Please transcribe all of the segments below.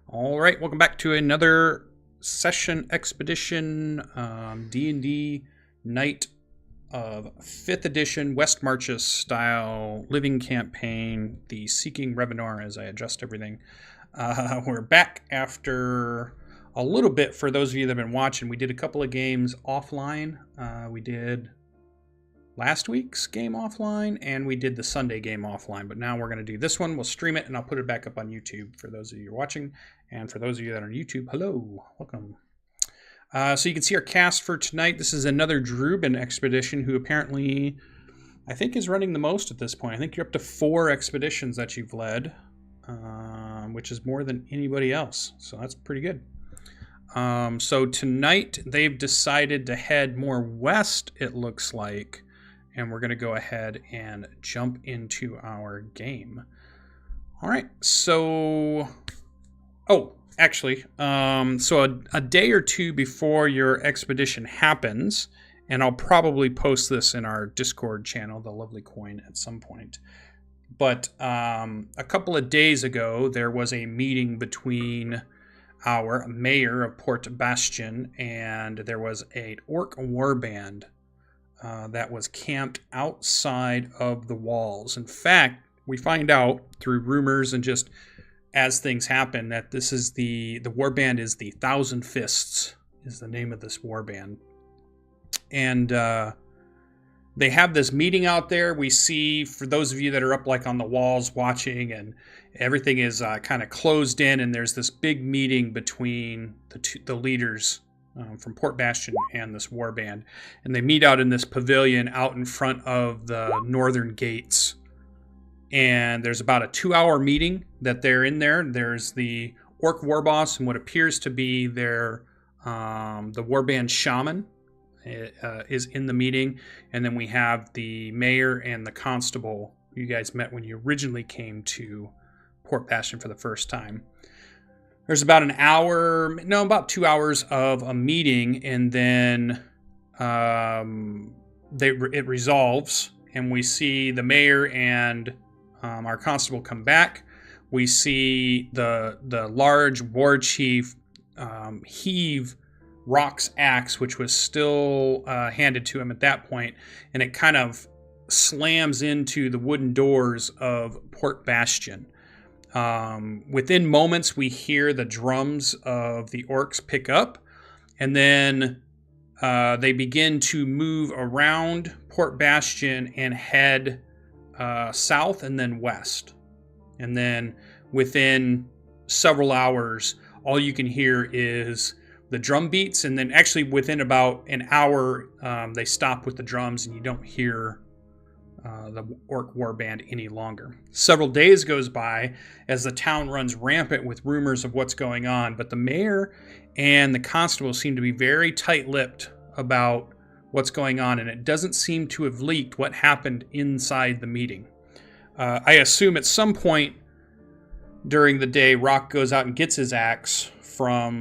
All right, welcome back to another session expedition D&D night of 5th edition West Marches style living campaign, the Seeking Revonar, as I adjust everything. We're back after a little bit. For those of you that have been watching, we did a couple of games offline. We did last week's game offline, and we did the Sunday game offline, but now we're going to do this one. We'll stream it, and I'll put it back up on YouTube for those of you watching, and for those of you that are on YouTube, hello, welcome. So you can see our cast for tonight. This is another Druban expedition who apparently, I think, is running the most at this point. I think you're up to 4 expeditions that you've led, which is more than anybody else, so that's pretty good. So tonight, they've decided to head more west, it looks like, and we're going to go ahead and jump into our game. All right, so... Oh, actually, so a day or two before your expedition happens, and I'll probably post this in our Discord channel, The Lovely Coin, at some point. But a couple of days ago, there was a meeting between our mayor of Port Bastion, and there was an orc warband that was camped outside of the walls. In fact, we find out through rumors and just as things happen that this is the warband is the Thousand Fists is the name of this warband. And they have this meeting out there. We see, for those of you that are up like on the walls watching, and everything is kind of closed in, and there's this big meeting between the leaders from Port Bastion and this warband. And they meet out in this pavilion out in front of the northern gates. And there's about a 2-hour meeting that they're in there. There's the orc war boss and what appears to be their the warband shaman is in the meeting. And then we have the mayor and the constable who you guys met when you originally came to Port Bastion for the first time. There's about about 2 hours of a meeting, and then it resolves, and we see the mayor and our constable come back. We see the large war chief heave Rock's axe, which was still handed to him at that point, and it kind of slams into the wooden doors of Port Bastion. Within moments, we hear the drums of the orcs pick up, and then they begin to move around Port Bastion and head south and then west. And then within several hours, all you can hear is the drum beats, and then actually within about an hour, they stop with the drums, and you don't hear the orc warband any longer. Several days goes by as the town runs rampant with rumors of what's going on, but the mayor and the constable seem to be very tight-lipped about what's going on, and it doesn't seem to have leaked what happened inside the meeting. I assume at some point during the day, Rock goes out and gets his axe from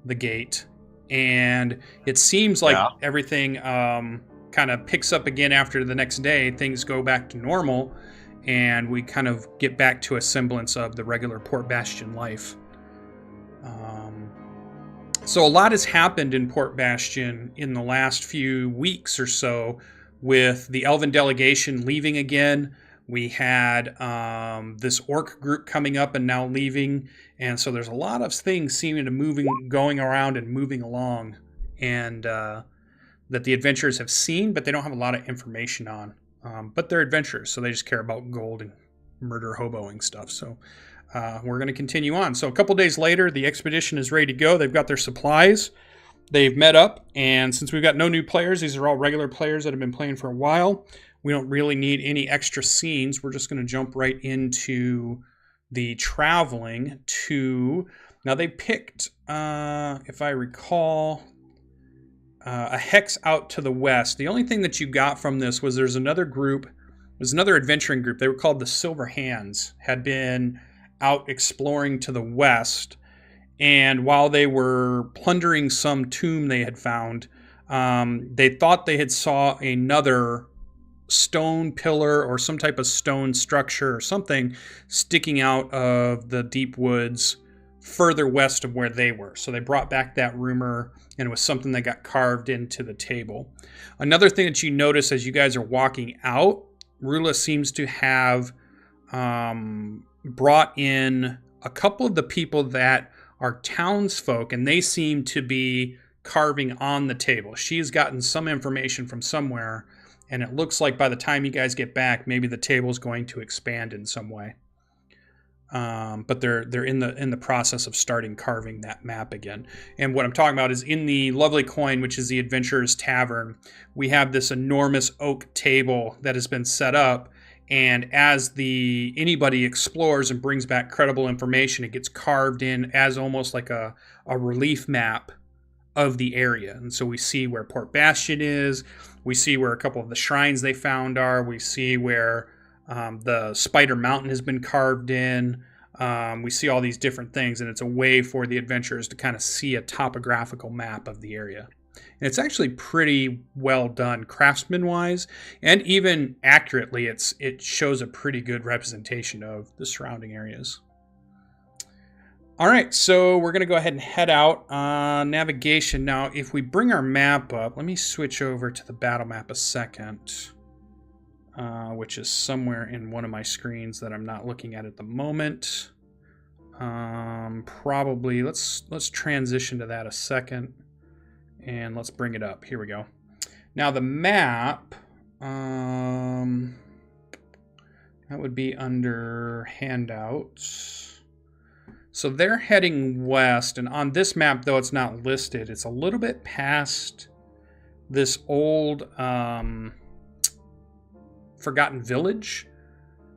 the gate, and it seems like everything kind of picks up again after the next day. Things go back to normal, and we kind of get back to a semblance of the regular Port Bastion life. So a lot has happened in Port Bastion in the last few weeks or so, with the Elven delegation leaving again. We had this orc group coming up and now leaving, and so there's a lot of things seeming to going around and moving along, and that the adventurers have seen, but they don't have a lot of information on. But they're adventurers, so they just care about gold and murder hoboing stuff. So we're going to continue on. So a couple days later, the expedition is ready to go. They've got their supplies. They've met up, and since we've got no new players, these are all regular players that have been playing for a while. We don't really need any extra scenes. We're just going to jump right into the traveling to... Now they picked, if I recall... a hex out to the west. The only thing that you got from this was there's another group, there's another adventuring group. They were called the Silver Hands, had been out exploring to the west, and while they were plundering some tomb they had found, they thought they had saw another stone pillar or some type of stone structure or something sticking out of the deep woods further west of where they were. So they brought back that rumor, and it was something that got carved into the table. Another thing that you notice as you guys are walking out, Rula seems to have brought in a couple of the people that are townsfolk, and they seem to be carving on the table. She's gotten some information from somewhere, and it looks like by the time you guys get back, maybe the table's going to expand in some way. But they're in the process of starting carving that map again. And what I'm talking about is in the Lovely Coin, which is the Adventurer's Tavern, we have this enormous oak table that has been set up. And as anybody explores and brings back credible information, it gets carved in as almost like a relief map of the area. And so we see where Port Bastion is. We see where a couple of the shrines they found are. We see where the Spider Mountain has been carved in. We see all these different things, and it's a way for the adventurers to kind of see a topographical map of the area. And it's actually pretty well done craftsman-wise, and even accurately, it shows a pretty good representation of the surrounding areas. All right, so we're going to go ahead and head out. Navigation. Now, if we bring our map up, let me switch over to the battle map a second, which is somewhere in one of my screens that I'm not looking at the moment. Probably, let's transition to that a second. And let's bring it up. Here we go. Now the map, that would be under handouts. So they're heading west, and on this map, though it's not listed, it's a little bit past this old forgotten village.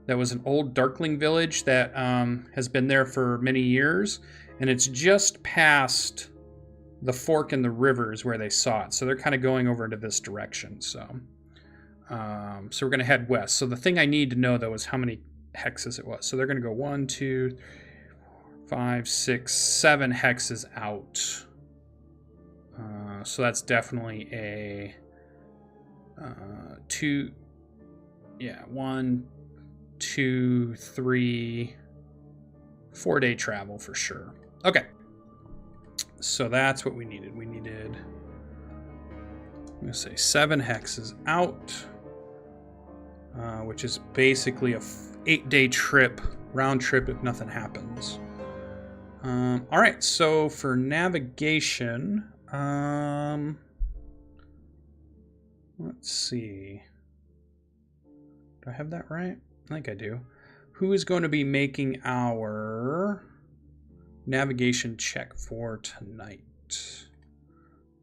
That was an old Darkling village that has been there for many years, and it's just past the fork in the rivers where they saw it. So they're kind of going over into this direction. So we're going to head west. So the thing I need to know, though, is how many hexes it was. So they're going to go 1, 2, 3, 4, 5, 6, 7 hexes out. So that's definitely a 2, 1, 2, 3, 4-day travel for sure. Okay. So that's what we needed. We needed, I'm going to say 7 hexes out, which is basically a 8-day trip, round trip if nothing happens. All right, so for navigation, let's see. Do I have that right? I think I do. Who is going to be making our navigation check for tonight?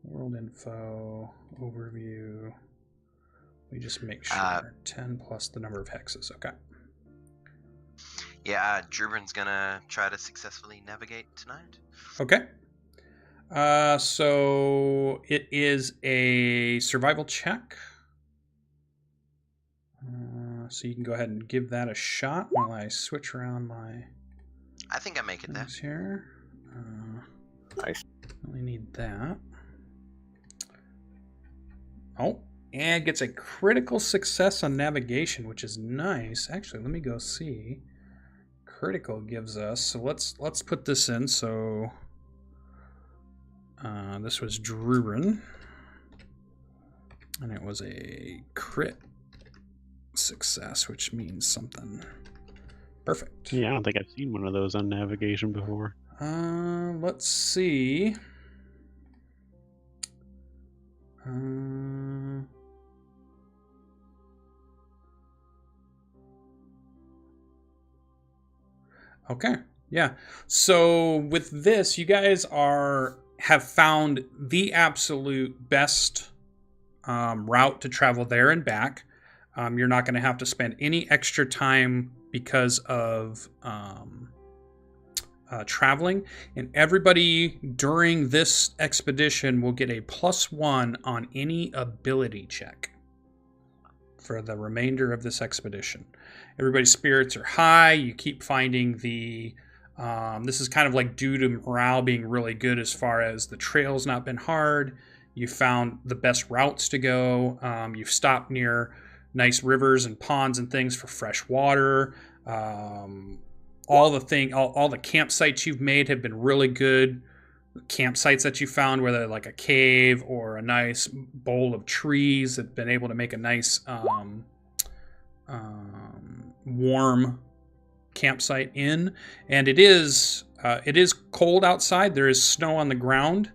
World info, overview. We just make sure 10 plus the number of hexes. Okay. Yeah, Drubin's gonna try to successfully navigate tonight. Okay. So it is a survival check. So you can go ahead and give that a shot while I switch around my... I think I make it there. Here. Nice. Really need that. Oh, and gets a critical success on navigation, which is nice. Actually, let me go see. Critical gives us, so let's put this in. So this was Drubin, and it was a crit success, which means something. Perfect. Yeah, I don't think I've seen one of those on navigation before. Let's see. Okay, yeah. So with this, you guys have found the absolute best route to travel there and back. You're not going to have to spend any extra time because of traveling, and everybody during this expedition will get a +1 on any ability check for the remainder of this expedition. Everybody's spirits are high. You keep finding this is kind of like due to morale being really good as far as the trail's not been hard. You found the best routes to go. You've stopped near nice rivers and ponds and things for fresh water. all the campsites you've made have been really good. Campsites that you found, whether like a cave or a nice bowl of trees, have been able to make a nice warm campsite in. And it is cold outside. There is snow on the ground,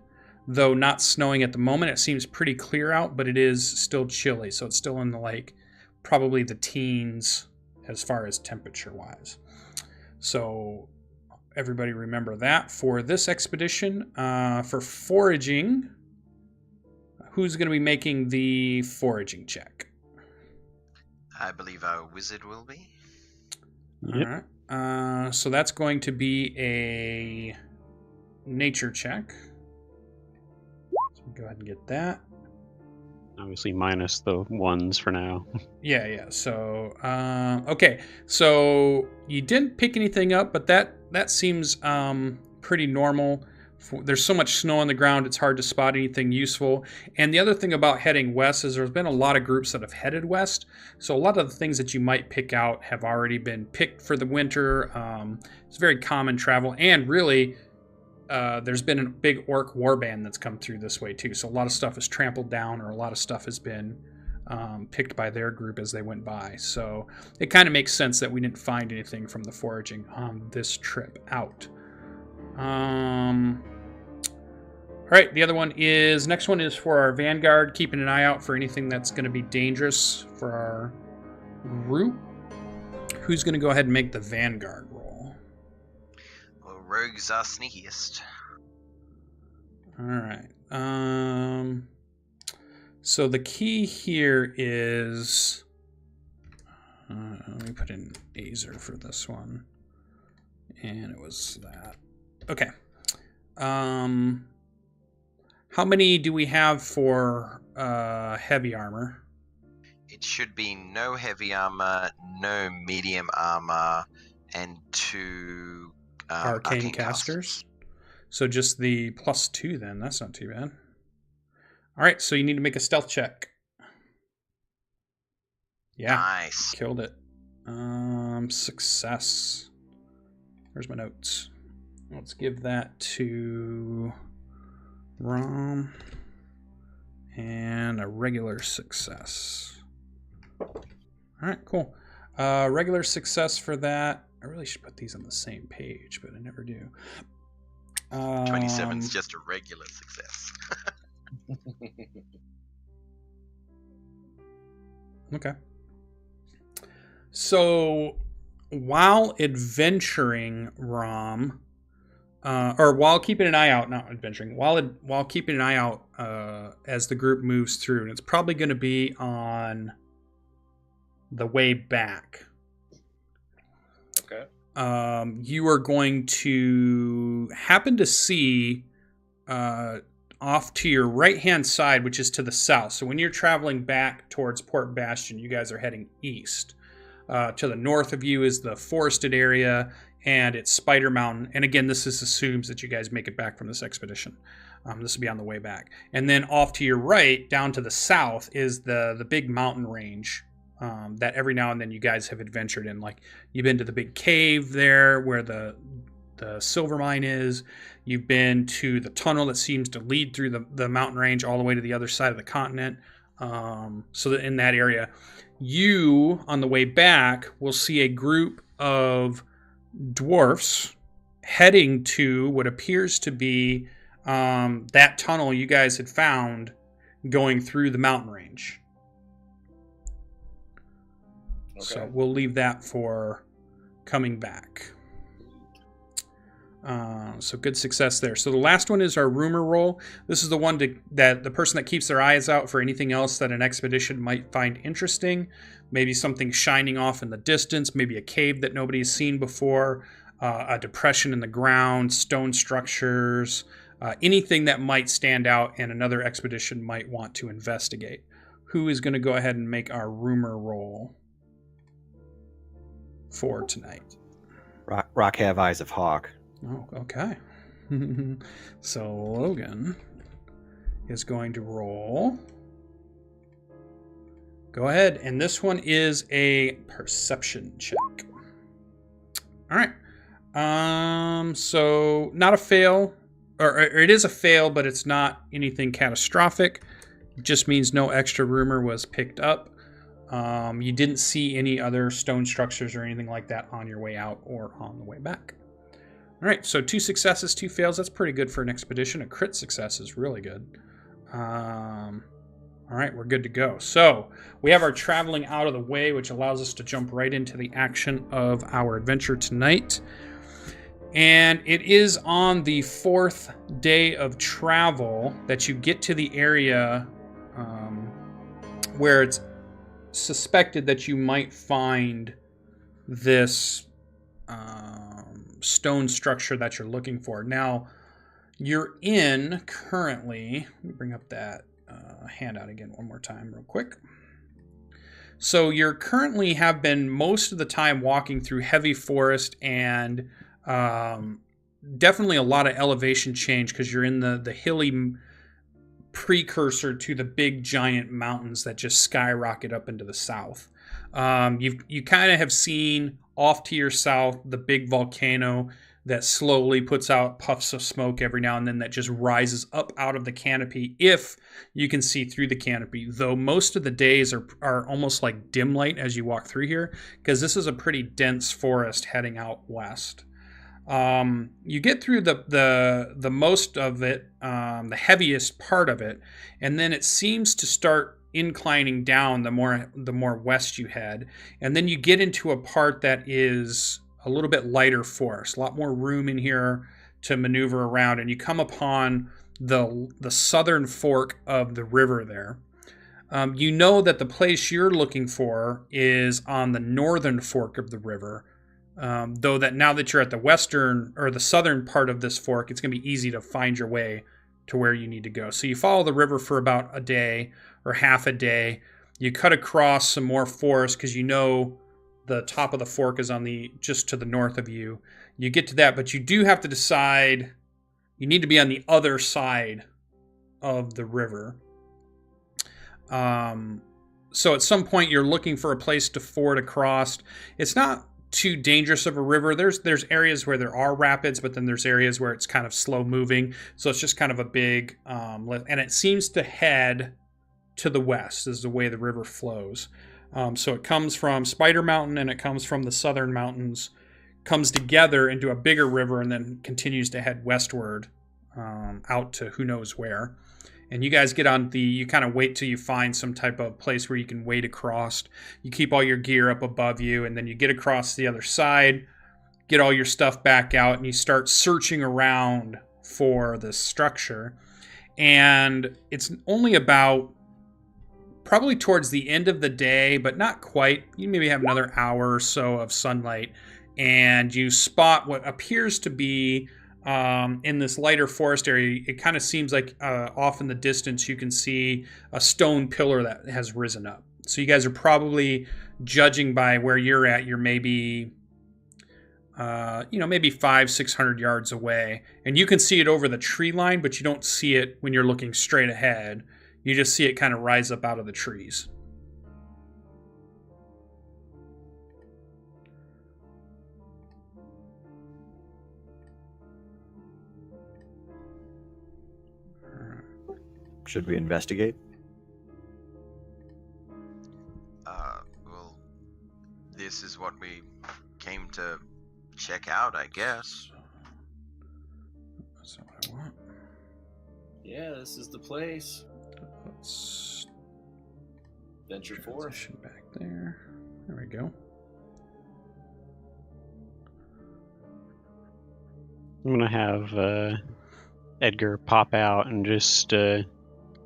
though not snowing at the moment. It seems pretty clear out, but it is still chilly, so it's still in the probably the teens as far as temperature wise. So everybody remember that for this expedition. For foraging, who's going to be making the foraging check? I believe our wizard will be. Yep. All right. So that's going to be a nature check. So go ahead and get that. Obviously minus the ones for now. Yeah. So, okay. So you didn't pick anything up, but that seems pretty normal. There's so much snow on the ground, it's hard to spot anything useful. And the other thing about heading west is there's been a lot of groups that have headed west. So a lot of the things that you might pick out have already been picked for the winter. It's very common travel. And really, there's been a big orc warband that's come through this way too. So a lot of stuff is trampled down, or a lot of stuff has been picked by their group as they went by. So it kind of makes sense that we didn't find anything from the foraging on this trip out. All right, the other one is, next one is for our Vanguard, keeping an eye out for anything that's going to be dangerous for our group. Who's going to go ahead and make the Vanguard roll? Well, rogues are sneakiest. All right. So the key here is, let me put in Azer for this one, and it was that. Okay. How many do we have for heavy armor? It should be no heavy armor, no medium armor, and 2 arcane casters. So just the +2 then. That's not too bad. All right, so you need to make a stealth check. Yeah. Nice. Killed it. Success. Where's my notes? Let's give that to Rom. And a regular success. All right, cool. Regular success for that. I really should put these on the same page, but I never do. 27's just a regular success. Okay. So while adventuring, Rom, or while keeping an eye out, not adventuring, while keeping an eye out as the group moves through, and it's probably going to be on the way back. Okay. You are going to happen to see off to your right-hand side, which is to the south. So when you're traveling back towards Port Bastion, you guys are heading east. To the north of you is the forested area, and it's Spider Mountain. And again, this assumes that you guys make it back from this expedition. This will be on the way back. And then off to your right, down to the south, is the big mountain range that every now and then you guys have adventured in. Like, you've been to the big cave there where the silver mine is. You've been to the tunnel that seems to lead through the mountain range all the way to the other side of the continent. So that in that area, you, on the way back, will see a group of dwarfs heading to what appears to be that tunnel you guys had found going through the mountain range. Okay. So we'll leave that for coming back. So good success there. So the last one is our rumor roll. This is the one that the person that keeps their eyes out for anything else that an expedition might find interesting. Maybe something shining off in the distance, maybe a cave that nobody's seen before, a depression in the ground, stone structures, anything that might stand out and another expedition might want to investigate. Who is going to go ahead and make our rumor roll for tonight? Rock have eyes of hawk. Oh, okay. So Logan is going to roll. Go ahead, and this one is a perception check. All right. So not a fail, or it is a fail, but it's not anything catastrophic. It just means no extra rumor was picked up. You didn't see any other stone structures or anything like that on your way out or on the way back. All right, so 2 successes, 2 fails. That's pretty good for an expedition. A crit success is really good. All right, we're good to go. So we have our traveling out of the way, which allows us to jump right into the action of our adventure tonight. And it is on the 4th day of travel that you get to the area where it's suspected that you might find this stone structure that you're looking for. Now, you're in currently, let me bring up that handout again one more time real quick. So you're currently have been most of the time walking through heavy forest and definitely a lot of elevation change because you're in the hilly precursor to the big giant mountains that just skyrocket up into the south. You kind of have seen off to your south the big volcano that slowly puts out puffs of smoke every now and then that just rises up out of the canopy if you can see through the canopy, though most of the days are almost like dim light as you walk through here because this is a pretty dense forest heading out west. You get through the most of it, the heaviest part of it, and then it seems to start inclining down the more west you head, and then you get into a part that is a little bit lighter forest, a lot more room in here to maneuver around, and you come upon the southern fork of the river there. You know that the place you're looking for is on the northern fork of the river, though that now that you're at the western or the southern part of this fork, it's going to be easy to find your way to where you need to go. So you follow the river for about a day or half a day. You cut across some more forest because you know the top of the fork is on just to the north of you. You get to that, but you do have to decide you need to be on the other side of the river. So at some point you're looking for a place to ford across. It's not too dangerous of a river. There's areas where there are rapids, but then there's areas where it's kind of slow moving. So it's just kind of a big, and it seems to head to the west is the way the river flows. So it comes from Spider Mountain and it comes from the southern mountains, comes together into a bigger river and then continues to head westward out to who knows where. And you guys get on you kind of wait till you find some type of place where you can wade across. You keep all your gear up above you, and then you get across the other side, get all your stuff back out, and you start searching around for this structure. And it's only about probably towards the end of the day, but not quite. You maybe have another hour or so of sunlight, and you spot what appears to be in this lighter forest area. It kind of seems like off in the distance you can see a stone pillar that has risen up. So you guys are probably judging by where you're at. You're maybe maybe 500-600 yards away, and you can see it over the tree line, but you don't see it when you're looking straight ahead. You just see it kind of rise up out of the trees. Should we investigate? Well, this is what we came to check out, I guess. That's what I want. Yeah, this is the place. Let's Venture forth. transition back there. There we go. I'm gonna have Edgar pop out and just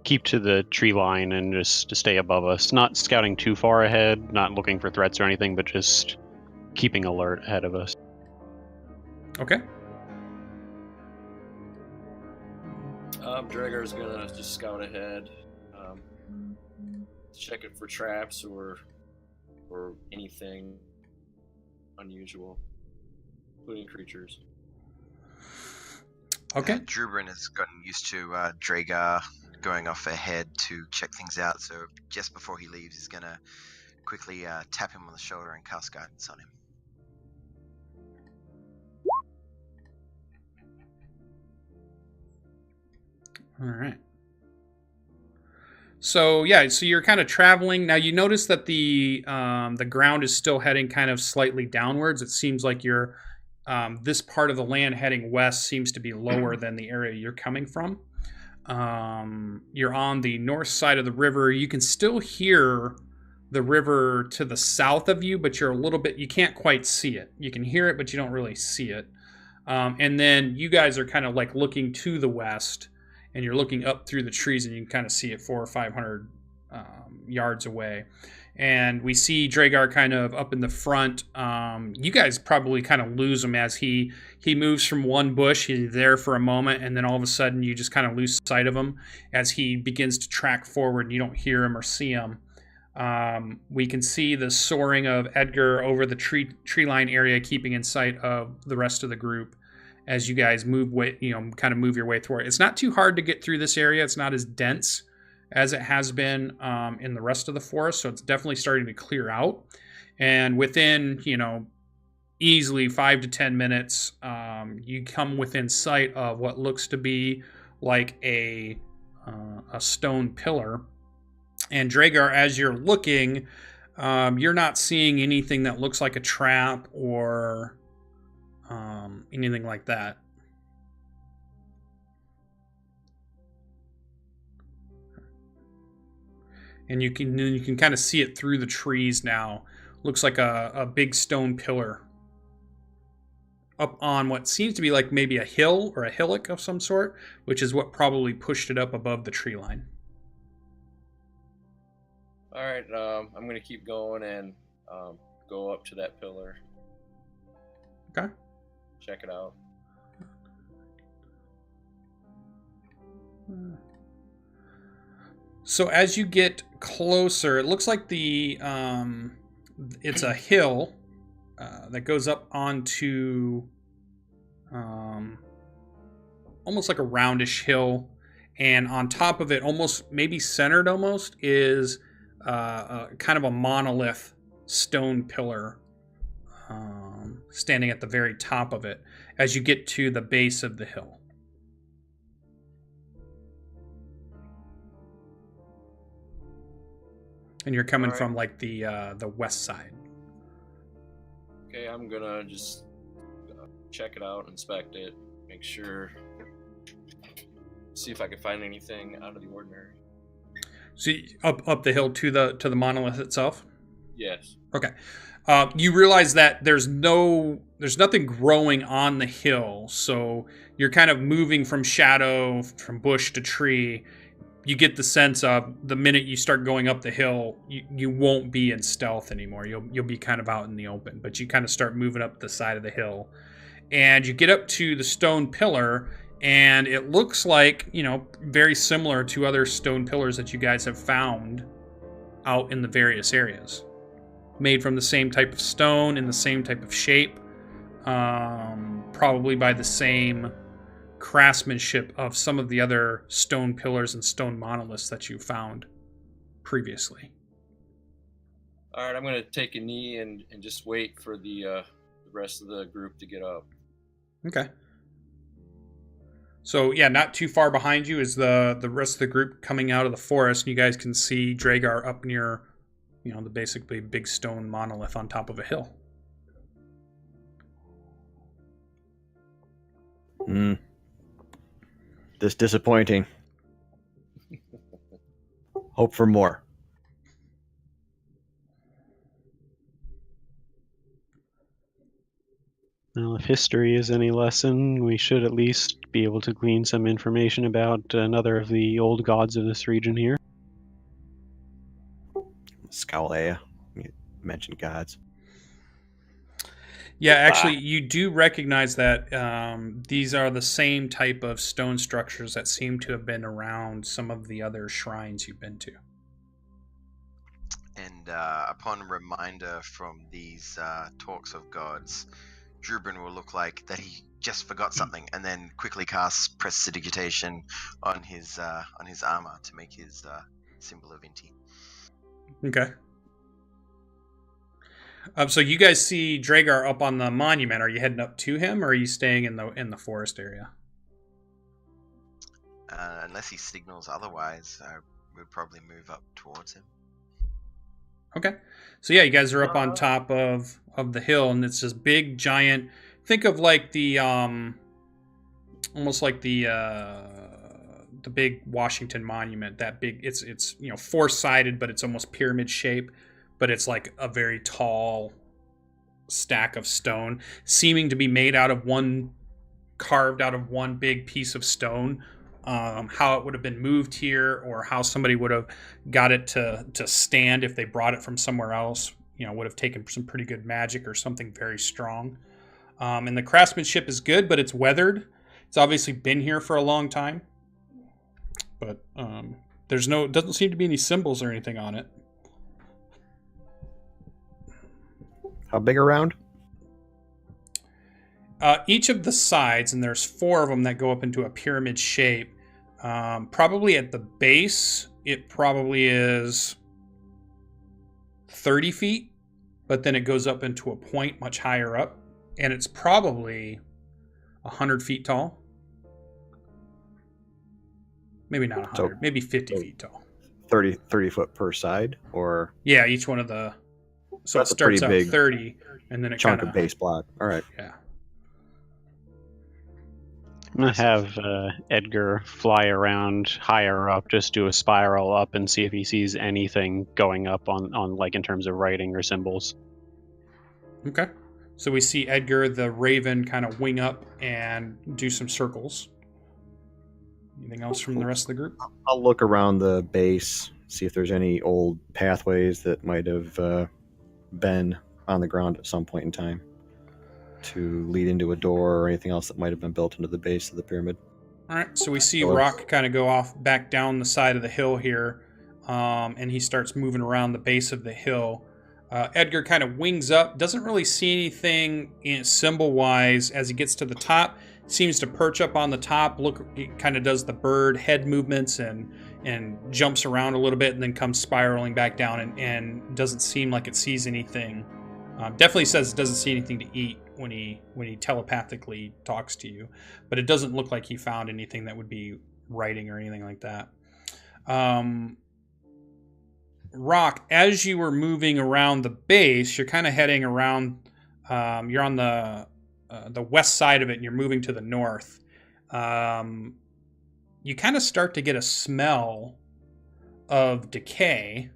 keep to the tree line and just to stay above us. Not scouting too far ahead, not looking for threats or anything, but just keeping alert ahead of us. Okay. Dragar's gonna just scout ahead, check it for traps or anything unusual, including creatures. Okay. Drubrin has gotten used to Dragar going off ahead to check things out, so just before he leaves, he's going to quickly tap him on the shoulder and cast guidance on him. All right. So yeah, so you're kind of traveling now. You notice that the ground is still heading kind of slightly downwards. It seems like you're this part of the land heading west seems to be lower than the area you're coming from. You're on the north side of the river. You can still hear the river to the south of you, but you're a little bit. You can't quite see it. You can hear it, but you don't really see it. And then you guys are kind of like looking to the west. And you're looking up through the trees, and you can kind of see it 400 or 500 yards away. And we see Dragar kind of up in the front. You guys probably kind of lose him as he moves from one bush. He's there for a moment, and then all of a sudden you just kind of lose sight of him as he begins to track forward, and you don't hear him or see him. We can see the soaring of Edgar over the tree line area, keeping in sight of the rest of the group. As you guys move kind of move your way through it. It's not too hard to get through this area. It's not as dense as it has been in the rest of the forest, so it's definitely starting to clear out. And within, easily 5 to 10 minutes, you come within sight of what looks to be like a stone pillar. And Dragar, as you're looking, you're not seeing anything that looks like a trap or anything like that. And you can kind of see it through the trees now. Looks like a big stone pillar up on what seems to be like maybe a hill or a hillock of some sort, which is what probably pushed it up above the tree line. All right, I'm gonna keep going and go up to that pillar. Okay. Check it out. So as you get closer, it looks like it's a hill that goes up onto almost like a roundish hill, and on top of it, almost maybe centered almost, is kind of a monolith stone pillar standing at the very top of it as you get to the base of the hill. And you're coming from like the west side. Okay, I'm gonna just check it out, inspect it, make sure, see if I can find anything out of the ordinary. So up the hill to the monolith itself? Yes. Okay. You realize that there's nothing growing on the hill, so you're kind of moving from shadow, from bush to tree. You get the sense of the minute you start going up the hill, you won't be in stealth anymore. You'll be kind of out in the open, but you kind of start moving up the side of the hill, and you get up to the stone pillar, and it looks like, very similar to other stone pillars that you guys have found out in the various areas. Made from the same type of stone, in the same type of shape, probably by the same craftsmanship of some of the other stone pillars and stone monoliths that you found previously. All right, I'm going to take a knee and just wait for the rest of the group to get up. Okay. So, yeah, not too far behind you is the rest of the group coming out of the forest, and you guys can see Dragar up near, the basically big stone monolith on top of a hill. This disappointing. Hope for more. Well, if history is any lesson, we should at least be able to glean some information about another of the old gods of this region here. Scalea. You mentioned gods. Yeah, actually, you do recognize that these are the same type of stone structures that seem to have been around some of the other shrines you've been to. And upon reminder from these talks of gods, Drubin will look like that he just forgot something, and then quickly casts prestidigitation on his armor to make his symbol of Inti. Okay. So you guys see Dragar up on the monument. Are you heading up to him, or are you staying in the forest area? unless he signals otherwise, I would probably move up towards him. Okay. So yeah, you guys are up on top of the hill, and it's this big giant. Think of like the almost like the big Washington Monument. That big. It's four-sided, but it's almost pyramid shape. But it's like a very tall stack of stone, seeming to be made carved out of one big piece of stone. How it would have been moved here, or how somebody would have got it to stand if they brought it from somewhere else, would have taken some pretty good magic or something very strong. And the craftsmanship is good, but it's weathered. It's obviously been here for a long time, but doesn't seem to be any symbols or anything on it. How big around? Each of the sides, and there's 4 of them that go up into a pyramid shape. Probably at the base, it probably is 30 feet, but then it goes up into a point much higher up, and it's probably 100 feet tall. Maybe not 100, maybe 50 feet tall. 30 foot per side, or? Yeah, each one of the... So That's it starts a out pretty big 30, and then it chunk kinda, of base block. All right. Yeah. I'm gonna have Edgar fly around higher up, just do a spiral up, and see if he sees anything going up on like in terms of writing or symbols. Okay. So we see Edgar the Raven kind of wing up and do some circles. Anything else from the rest of the group? I'll look around the base, see if there's any old pathways that might have been on the ground at some point in time to lead into a door or anything else that might have been built into the base of the pyramid. All right, so we see Rock kind of go off back down the side of the hill here, and he starts moving around the base of the hill. Edgar kind of wings up, doesn't really see anything symbol-wise as he gets to the top. Seems to perch up on the top, kind of does the bird head movements and jumps around a little bit, and then comes spiraling back down and doesn't seem like it sees anything. Definitely says it doesn't see anything to eat when he telepathically talks to you, but it doesn't look like he found anything that would be writing or anything like that. Rock, as you were moving around the base, you're kind of heading around. You're on the west side of it, and you're moving to the north. You kind of start to get a smell of decay.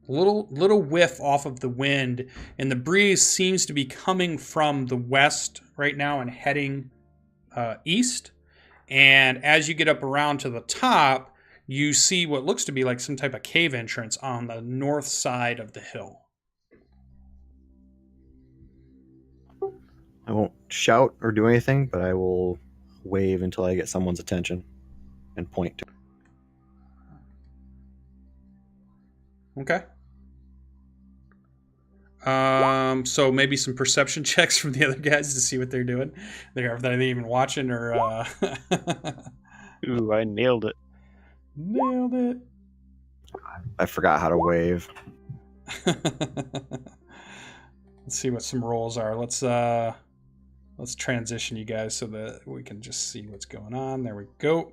Little whiff off of the wind, and the breeze seems to be coming from the west right now and heading east. And as you get up around to the top, you see what looks to be like some type of cave entrance on the north side of the hill. I won't shout or do anything, but I will wave until I get someone's attention and point to. Okay. So maybe some perception checks from the other guys to see what they're doing. Are they even watching or? Ooh, I nailed it. Nailed it. I forgot how to wave. Let's see what some rolls are. Let's transition you guys so that we can just see what's going on. There we go.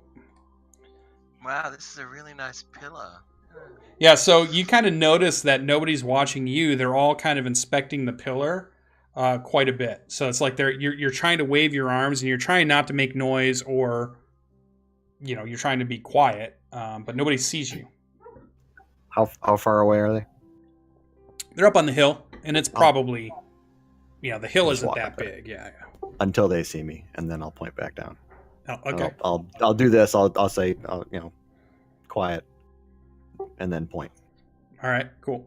Wow, this is a really nice pillar. Yeah, so you kind of notice that nobody's watching you. They're all kind of inspecting the pillar quite a bit. So it's like you're trying to wave your arms and you're trying not to make noise, or you're trying to be quiet, but nobody sees you. How far away are they? They're up on the hill, and it's probably the hill Just isn't walk that up there. big. Yeah. Until they see me, and then I'll point back down. Oh, okay. I'll do this. I'll say quiet, and then point. All right. Cool.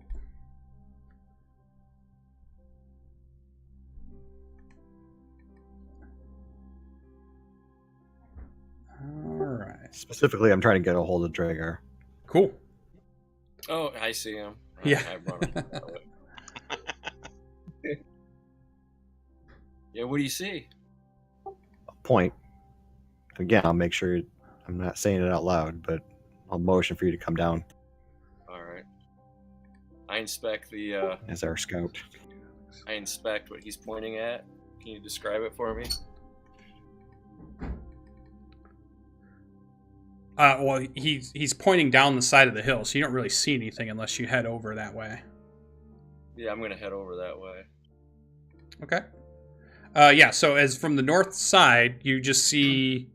All right. Specifically, I'm trying to get a hold of Dragar. Cool. Oh, I see him. Yeah. I brought him that way. Yeah, what do you see? Point. Again, I'll make sure I'm not saying it out loud, but I'll motion for you to come down All right. I inspect the. as our scout. I inspect what he's pointing at. Can you describe it for me? Well, he's pointing down the side of the hill, so you don't really see anything unless you head over that way. Yeah, I'm gonna head over that way. Okay. Yeah, so as from the north side, you just see...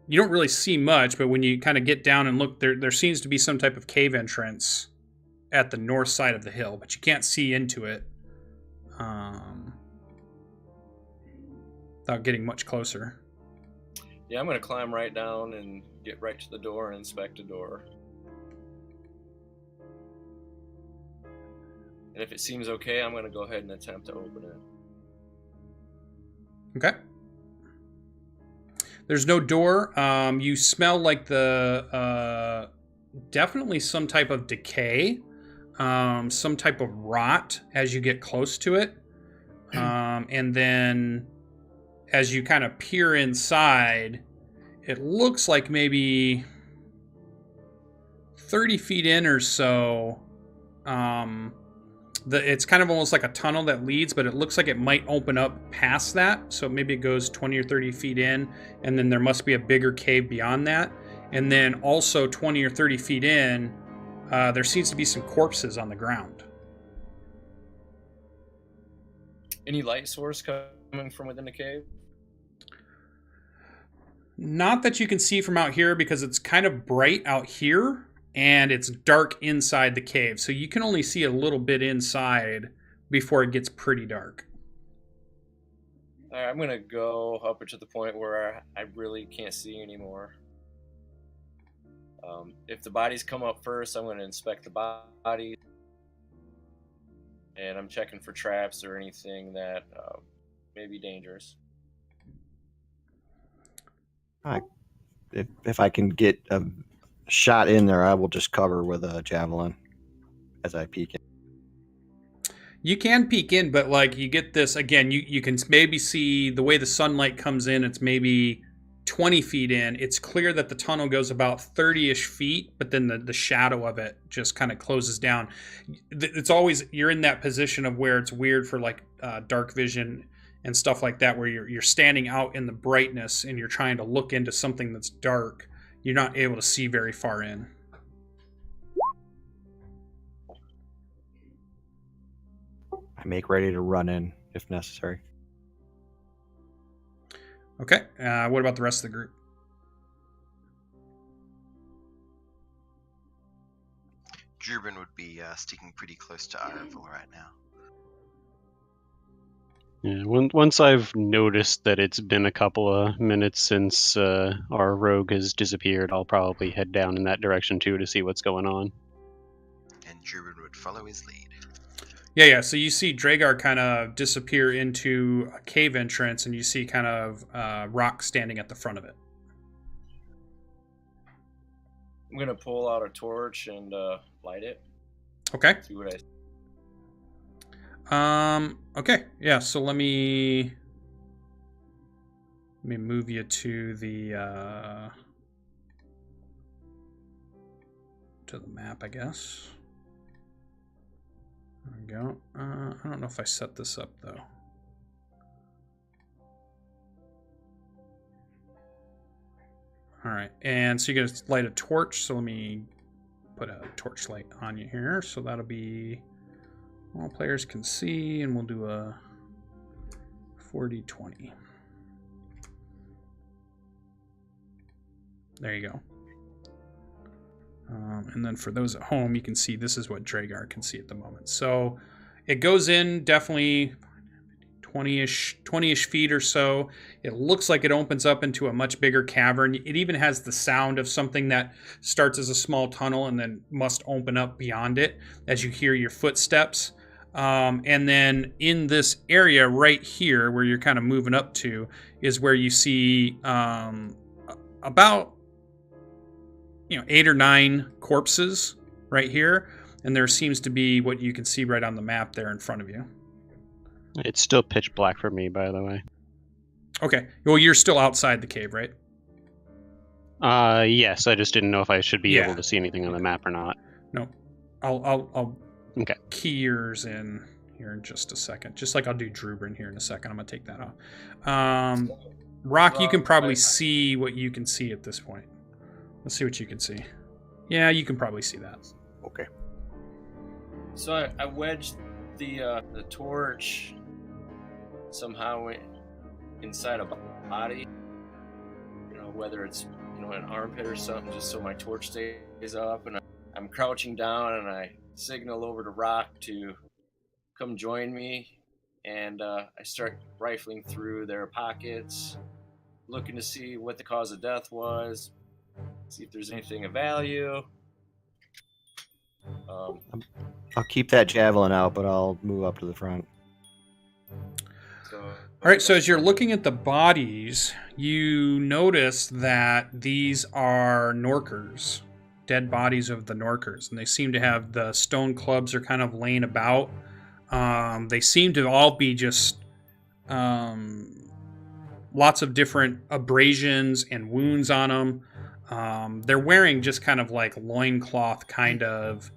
You don't really see much, but when you kind of get down and look, there seems to be some type of cave entrance at the north side of the hill, but you can't see into it without getting much closer. Yeah, I'm gonna climb right down and get right to the door and inspect the door. And if it seems okay, I'm gonna go ahead and attempt to open it. Okay. There's no door. You smell like the definitely some type of decay, some type of rot as you get close to it, and then as you kind of peer inside, it looks like maybe 30 feet in or so. It's kind of almost like a tunnel that leads, but it looks like it might open up past that. So maybe it goes 20 or 30 feet in, and then there must be a bigger cave beyond that. And then also 20 or 30 feet in, there seems to be some corpses on the ground. Any light source coming from within the cave? Not that you can see from out here, because it's kind of bright out here. And it's dark inside the cave, so you can only see a little bit inside before it gets pretty dark. All right, I'm gonna go up to the point where I really can't see anymore. If the bodies come up first, I'm gonna inspect the bodies, and I'm checking for traps or anything that may be dangerous. If I can get a shot in there, I will just cover with a javelin as I peek in. You can peek in, but like you get this again, you can maybe see the way the sunlight comes in. It's maybe 20 feet in. It's clear that the tunnel goes about 30-ish feet, but then the shadow of it just kind of closes down. It's always, you're in that position of where it's weird for like dark vision and stuff like that, where you're standing out in the brightness and you're trying to look into something that's dark. You're not able to see very far in. I make ready to run in if necessary. Okay. What about the rest of the group? Druben would be sticking pretty close to Ironville right now. Yeah, once I've noticed that it's been a couple of minutes since our rogue has disappeared, I'll probably head down in that direction too to see what's going on. And Druben would follow his lead. Yeah. So you see Dragar kind of disappear into a cave entrance, and you see kind of rock standing at the front of it. I'm gonna pull out a torch and light it. Okay. See what I. Okay. Yeah. So let me move you to the map, I guess. There we go. I don't know if I set this up though. All right, and so you're gonna light a torch. So let me put a torchlight on you here. So that'll be all players can see, and we'll do a 40-20. There you go. And then for those at home, you can see this is what Dragar can see at the moment. So it goes in definitely 20-ish feet or so. It looks like it opens up into a much bigger cavern. It even has the sound of something that starts as a small tunnel and then must open up beyond it as you hear your footsteps. And then in this area right here where you're kind of moving up to is where you see about 8 or 9 corpses right here. And there seems to be what you can see right on the map there in front of you. It's still pitch black for me, by the way. Okay. Well, you're still outside the cave, right? Yes. I just didn't know if I should be able to see anything on the map or not. No. I'll Okay. key yours in here in just a second. Just like I'll do Druben here in a second. I'm gonna take that off. Rock, you can probably see what you can see at this point. Let's see what you can see. Yeah, you can probably see that. Okay. So I wedged the torch somehow inside a body. You know, whether it's an armpit or something, just so my torch stays up. And I'm crouching down, and I signal over to Rock to come join me. And I start rifling through their pockets, looking to see what the cause of death was, see if there's anything of value. I'll keep that javelin out, but I'll move up to the front. All right, so as you're looking at the bodies, you notice that these are Norkers, dead bodies of the Norkers, and they seem to have the stone clubs are kind of laying about. They seem to all be just lots of different abrasions and wounds on them. They're wearing just kind of like loincloth kind of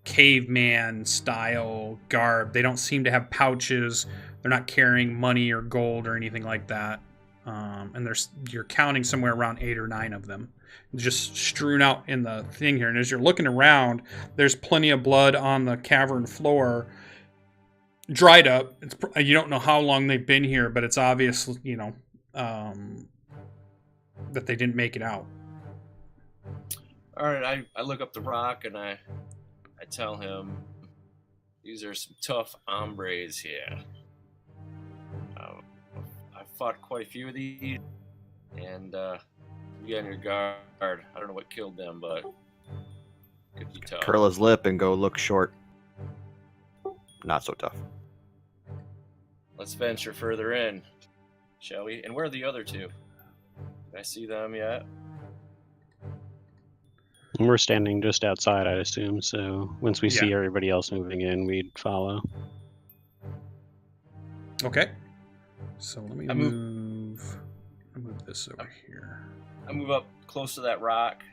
caveman style garb. They don't seem to have pouches. They're not carrying money or gold or anything like that. And you're counting somewhere around 8 or 9 of them, just strewn out in the thing here. And as you're looking around, there's plenty of blood on the cavern floor, dried up. You don't know how long they've been here, but it's obvious, that they didn't make it out. All right, I look up the Rock and I tell him, these are some tough hombres here. I fought quite a few of these, and be on your guard. I don't know what killed them, but could be tough. Curl his lip and go look short. Not so tough. Let's venture further in, shall we? And where are the other two? Did I see them yet? We're standing just outside, I'd assume, so once we see Yeah. everybody else moving in, we'd follow. Okay. So let me I move this over here. I move up close to that rock,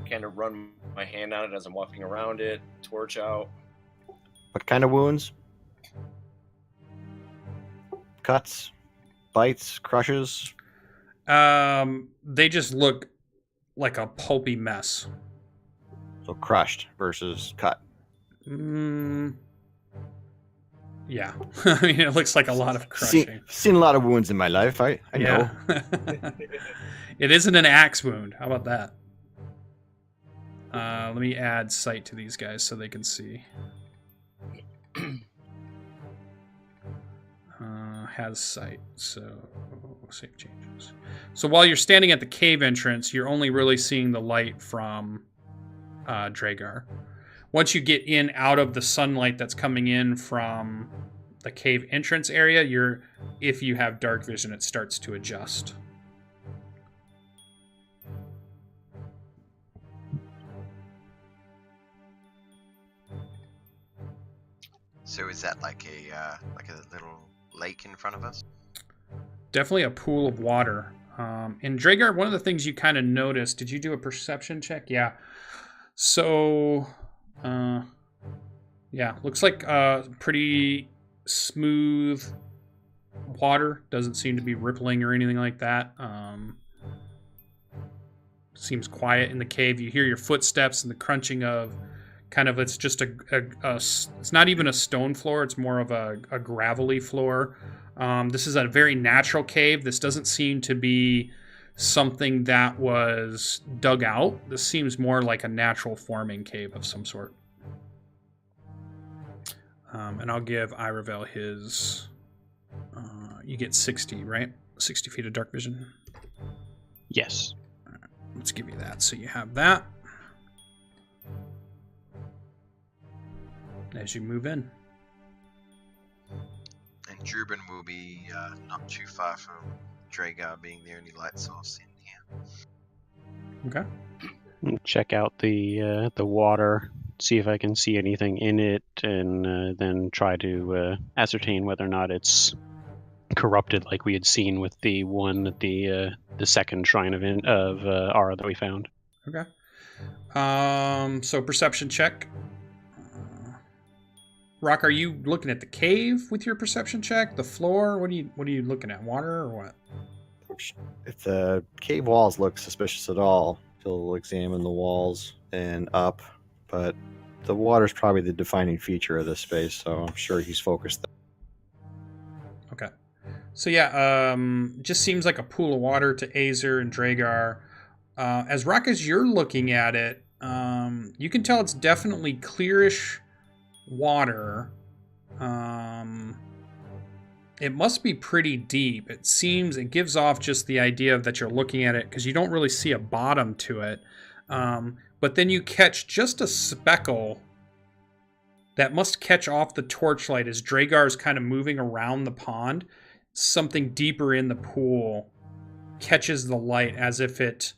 kind of run my hand on it as I'm walking around it, torch out. What kind of wounds? Cuts? Bites? Crushes? They just look like a pulpy mess. So crushed versus cut. Yeah. I mean, it looks like a lot of crushing. Seen a lot of wounds in my life. I know. It isn't an axe wound. How about that? Let me add sight to these guys so they can see. Has sight, so save changes. So while you're standing at the cave entrance, you're only really seeing the light from Dragar. Once you get in out of the sunlight that's coming in from the cave entrance area, if you have dark vision, it starts to adjust. So is that like a little lake in front of us? Definitely a pool of water. And Dragar, one of the things you kind of noticed, did you do a perception check? Yeah. So, looks like pretty smooth water. Doesn't seem to be rippling or anything like that. Seems quiet in the cave. You hear your footsteps and the crunching of it's just it's not even a stone floor. It's more of a gravelly floor. This is a very natural cave. This doesn't seem to be something that was dug out. This seems more like a natural forming cave of some sort. And I'll give Iravel his... you get 60, right? 60 feet of dark vision? Yes. All right, let's give you that. So you have that. As you move in. And Druben will be not too far from Dragar being the only light source in here. Okay. Check out the water, see if I can see anything in it, and then try to ascertain whether or not it's corrupted, like we had seen with the one at the second shrine of Ara that we found. Okay. So perception check. Rock, are you looking at the cave with your perception check? The floor? What are you looking at? Water or what? If the cave walls look suspicious at all, He'll examine the walls and up, but the water's probably the defining feature of this space, so I'm sure he's focused there. Okay. So yeah, just seems like a pool of water to Azer and Dragar. As Rock, as you're looking at it, you can tell it's definitely clearish water. It must be pretty deep. It gives off just the idea of that you're looking at it because you don't really see a bottom to it. But then you catch just a speckle that must catch off the torchlight as Dragar's kind of moving around the pond. Something deeper in the pool catches the light as if it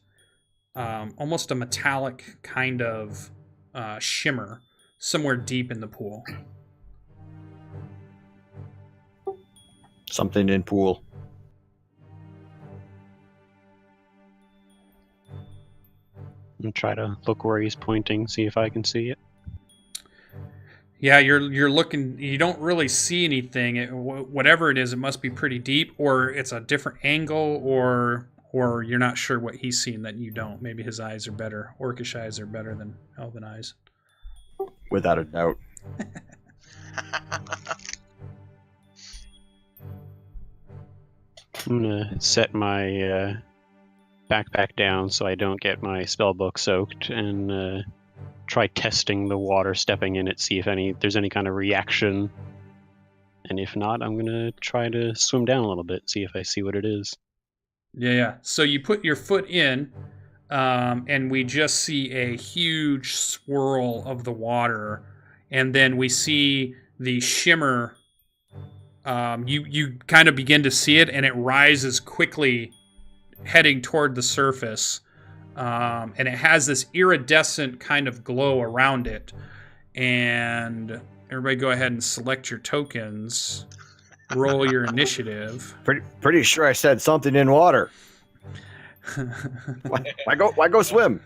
almost a metallic kind of shimmer somewhere deep in the pool. Something in pool. And try to look where he's pointing, see if I can see it. Yeah, you're looking. You don't really see anything. Whatever it is, it must be pretty deep, or it's a different angle, or you're not sure what he's seeing that you don't. Maybe his eyes are better. Orcish eyes are better than elven eyes. Without a doubt. I'm gonna set my backpack down so I don't get my spellbook soaked, and try testing the water, stepping in it, see if there's any kind of reaction. And if not, I'm gonna try to swim down a little bit, see if I see what it is. Yeah. So you put your foot in, and we just see a huge swirl of the water, and then we see the shimmer. You kind of begin to see it, and it rises quickly, heading toward the surface, and it has this iridescent kind of glow around it. And everybody, go ahead and select your tokens. Roll your initiative. Pretty sure I said something in water. Why go swim?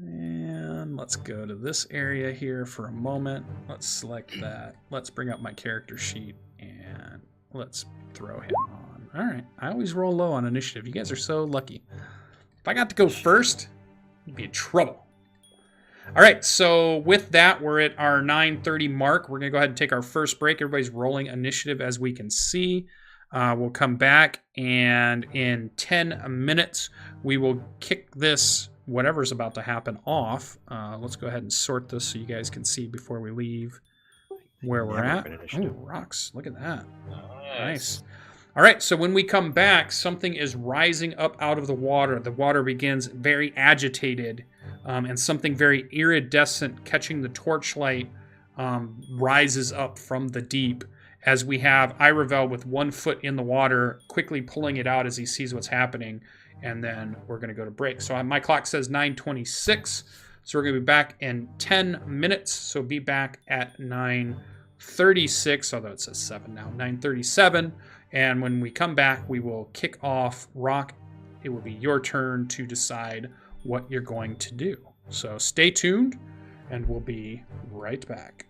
And let's go to this area here for a moment. Let's select that. Let's bring up my character sheet and let's throw him on. All right. I always roll low on initiative. You guys are so lucky. If I got to go first, you'd be in trouble. All right. So with that, we're at our 9:30 mark. We're going to go ahead and take our first break. Everybody's rolling initiative as we can see. We'll come back, and in 10 minutes, we will kick this, whatever's about to happen, off. Let's go ahead and sort this so you guys can see before we leave where we're at. Oh, rocks. Look at that. Nice. All right, so when we come back, something is rising up out of the water. The water begins very agitated, and something very iridescent catching the torchlight rises up from the deep as we have Iravel with 1 foot in the water, quickly pulling it out as he sees what's happening, and then we're going to go to break. So my clock says 9:26, so we're going to be back in 10 minutes, so be back at 9:36, although it says 7 now, 9:37. And when we come back, we will kick off. Rock, it will be your turn to decide what you're going to do. So stay tuned, and we'll be right back.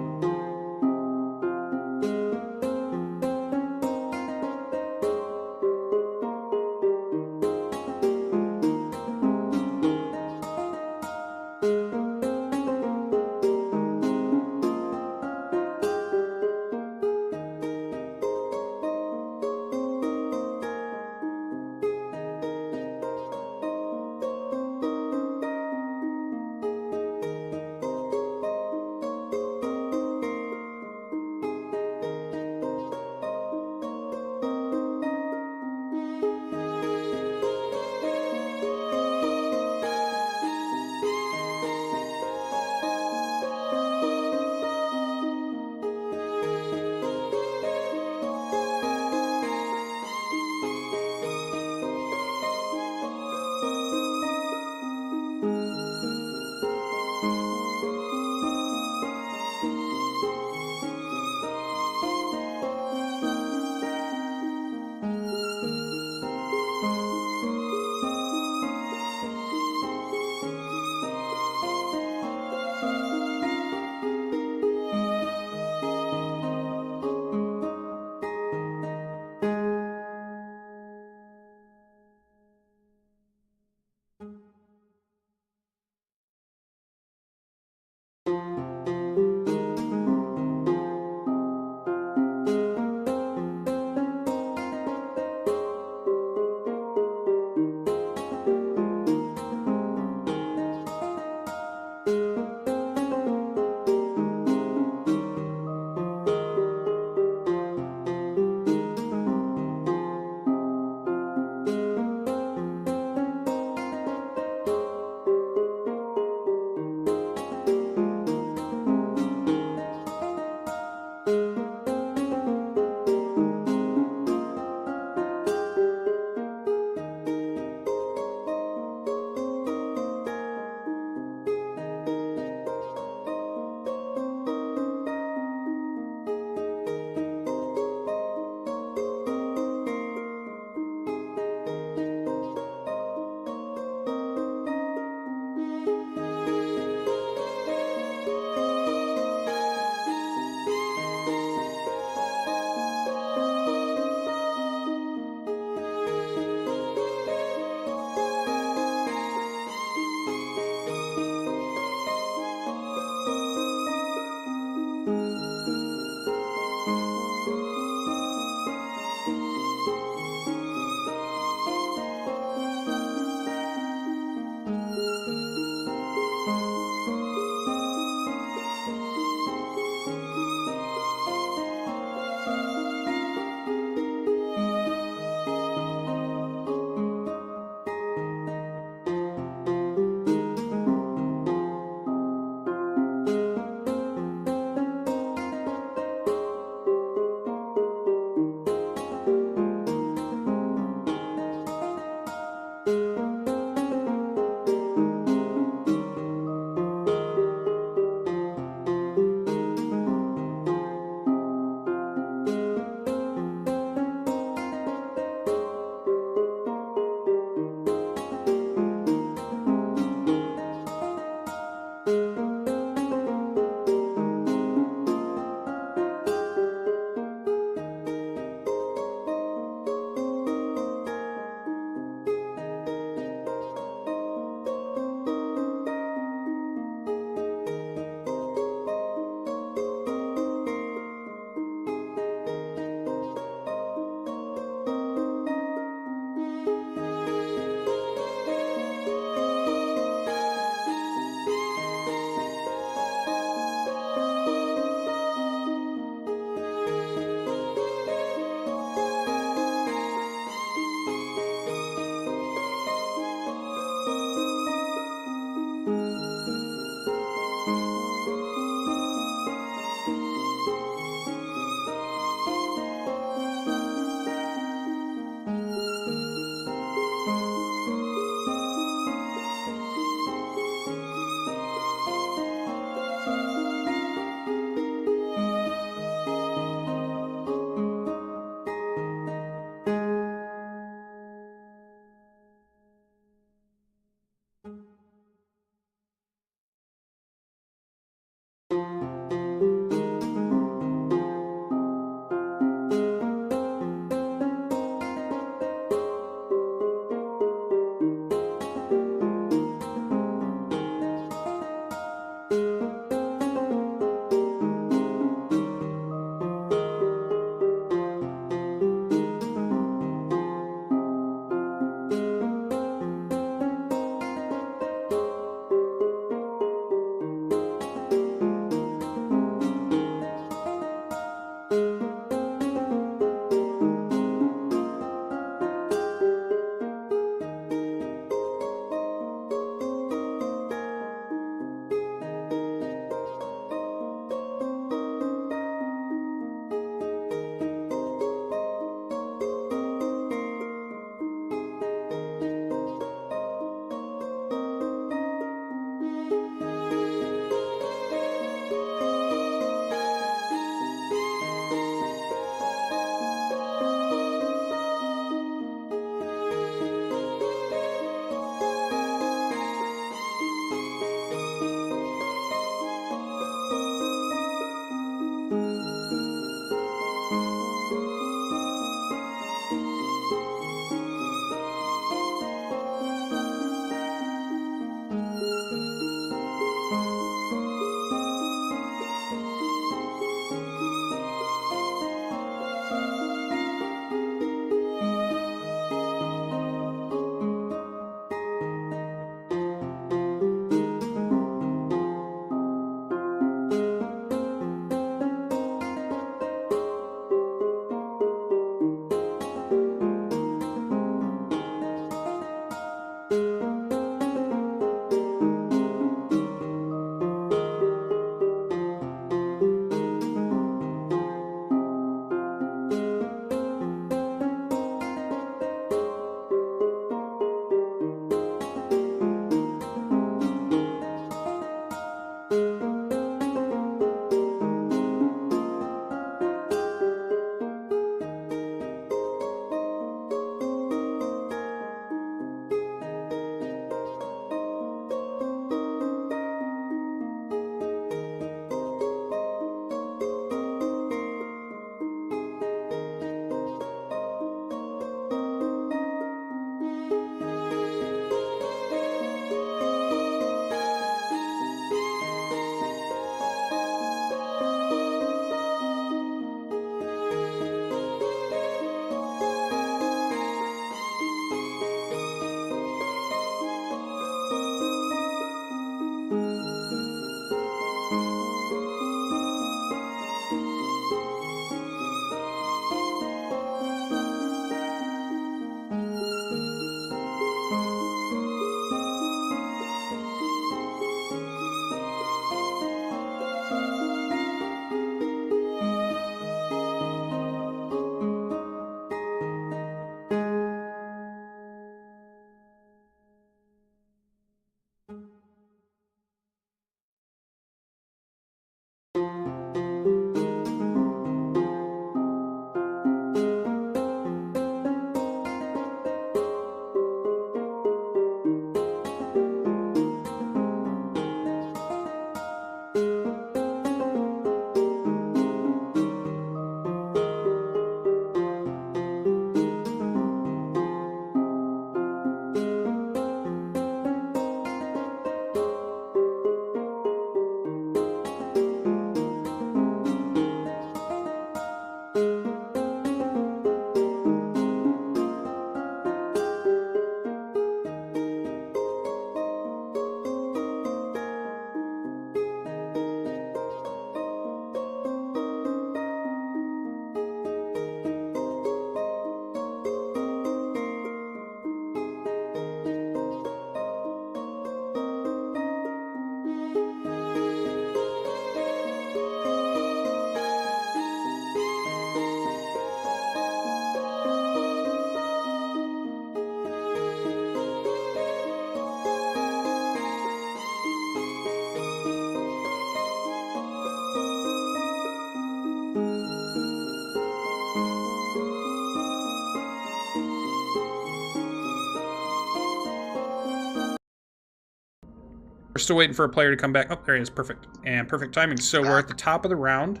still waiting for a player to come back. Oh, there he is. Perfect. And perfect timing. So we're at the top of the round.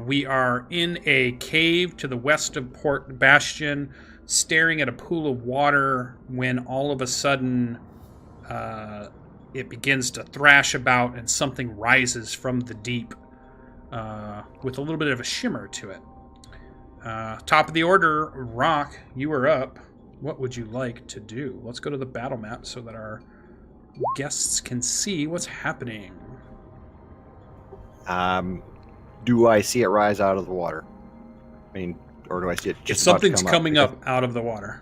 We are in a cave to the west of Port Bastion, staring at a pool of water when all of a sudden it begins to thrash about and something rises from the deep with a little bit of a shimmer to it. Top of the order, Rock, you are up. What would you like to do? Let's go to the battle map so that our guests can see what's happening. Do I see it rise out of the water? I mean, or do I see it just Something's coming up out of the water.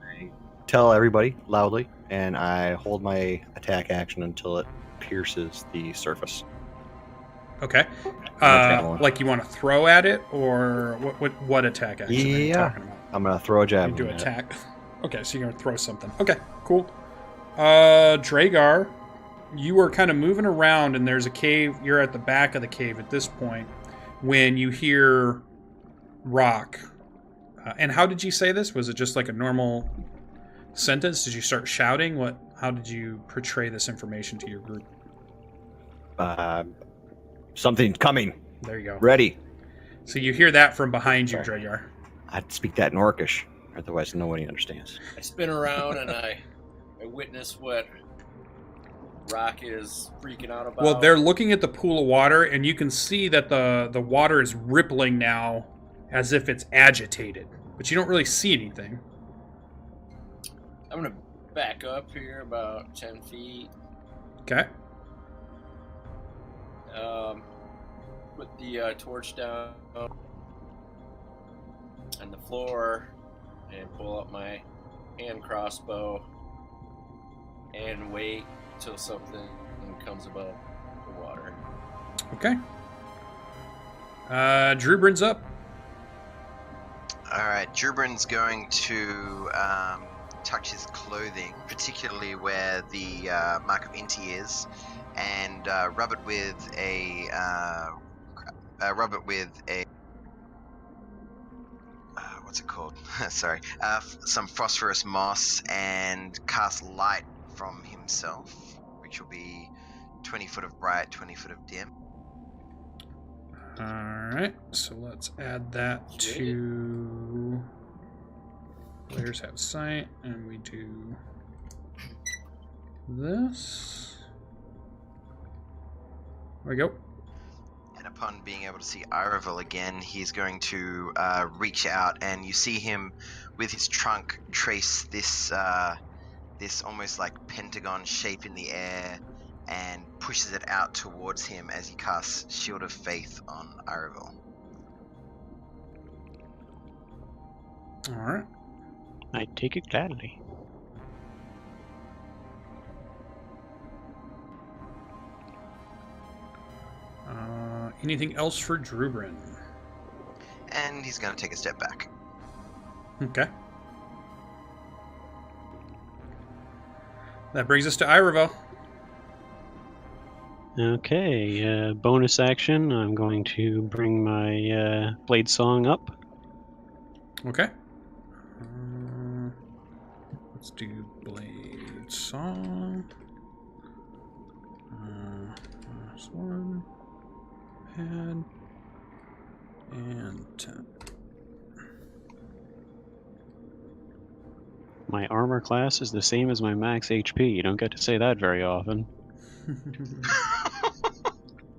I tell everybody loudly, and I hold my attack action until it pierces the surface. Okay. Like you want to throw at it, or what attack action are you talking about? I'm going to throw a javelin. You do attack. Okay, so you're going to throw something. Okay, cool. Dragar, you are kind of moving around, and there's a cave. You're at the back of the cave at this point when you hear Rock. And how did you say this? Was it just like a normal sentence? Did you start shouting? How did you portray this information to your group? Something's coming. There you go. Ready. So you hear that from behind you, Dragar. I'd speak that in Orcish, otherwise nobody understands. I spin around and I witness what Rock is freaking out about. Well, they're looking at the pool of water, and you can see that the water is rippling now as if it's agitated. But you don't really see anything. I'm going to back up here about 10 feet. Okay. Put the torch down on the floor and pull up my hand crossbow and wait till something comes above the water. Okay. Drubrin's up. Alright, Drubrin's going to touch his clothing, particularly where the mark of Inti is, and rub it with a what's it called? Sorry, some phosphorus moss, and cast light from himself, which will be 20 foot of bright, 20 foot of dim. Alright, so let's add that to players have sight, and we do this. There we go. And upon being able to see Iravel again, he's going to reach out, and you see him with his trunk trace this this almost like pentagon shape in the air, and pushes it out towards him as he casts Shield of Faith on Iravel. Alright. I take it gladly. Anything else for Drubrin? And he's going to take a step back. Okay. That brings us to Iravel. Okay, bonus action. I'm going to bring my blade song up. Okay. Let's do blade song. Last one. Add. And 10. My armor class is the same as my max HP. You don't get to say that very often.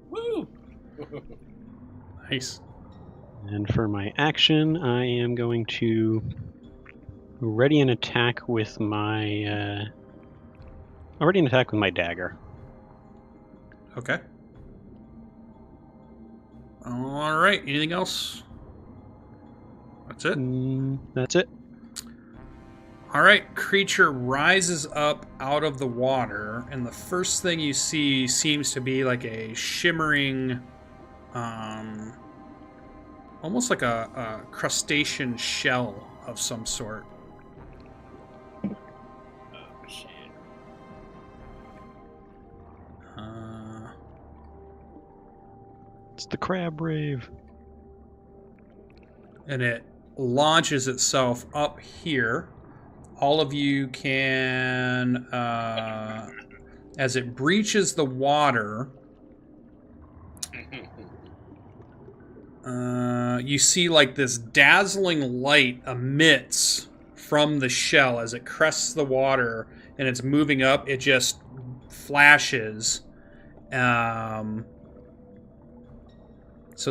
Woo! Nice. And for my action, I am going to ready an attack with my dagger. Okay. All right. Anything else? That's it? That's it. All right. Creature rises up out of the water, and the first thing you see seems to be like a shimmering, almost like a crustacean shell of some sort. Oh, shit. It's the crab rave. And it launches itself up here. All of you can as it breaches the water, you see like this dazzling light emits from the shell as it crests the water and it's moving up. It just flashes. So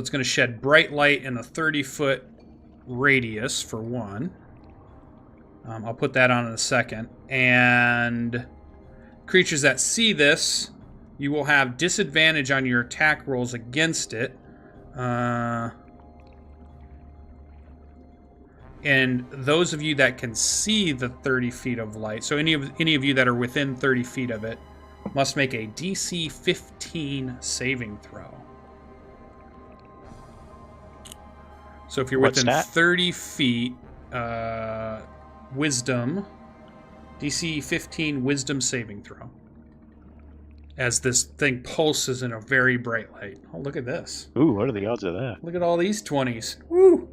it's going to shed bright light in a 30-foot radius for one. I'll put that on in a second. And creatures that see this, you will have disadvantage on your attack rolls against it. And those of you that can see the 30 feet of light, so any of you that are within 30 feet of it, must make a DC 15 saving throw. So if you're within 30 feet, Wisdom, DC 15 Wisdom saving throw. As this thing pulses in a very bright light. Oh, look at this. Ooh, what are the odds of that? Look at all these 20s. Woo!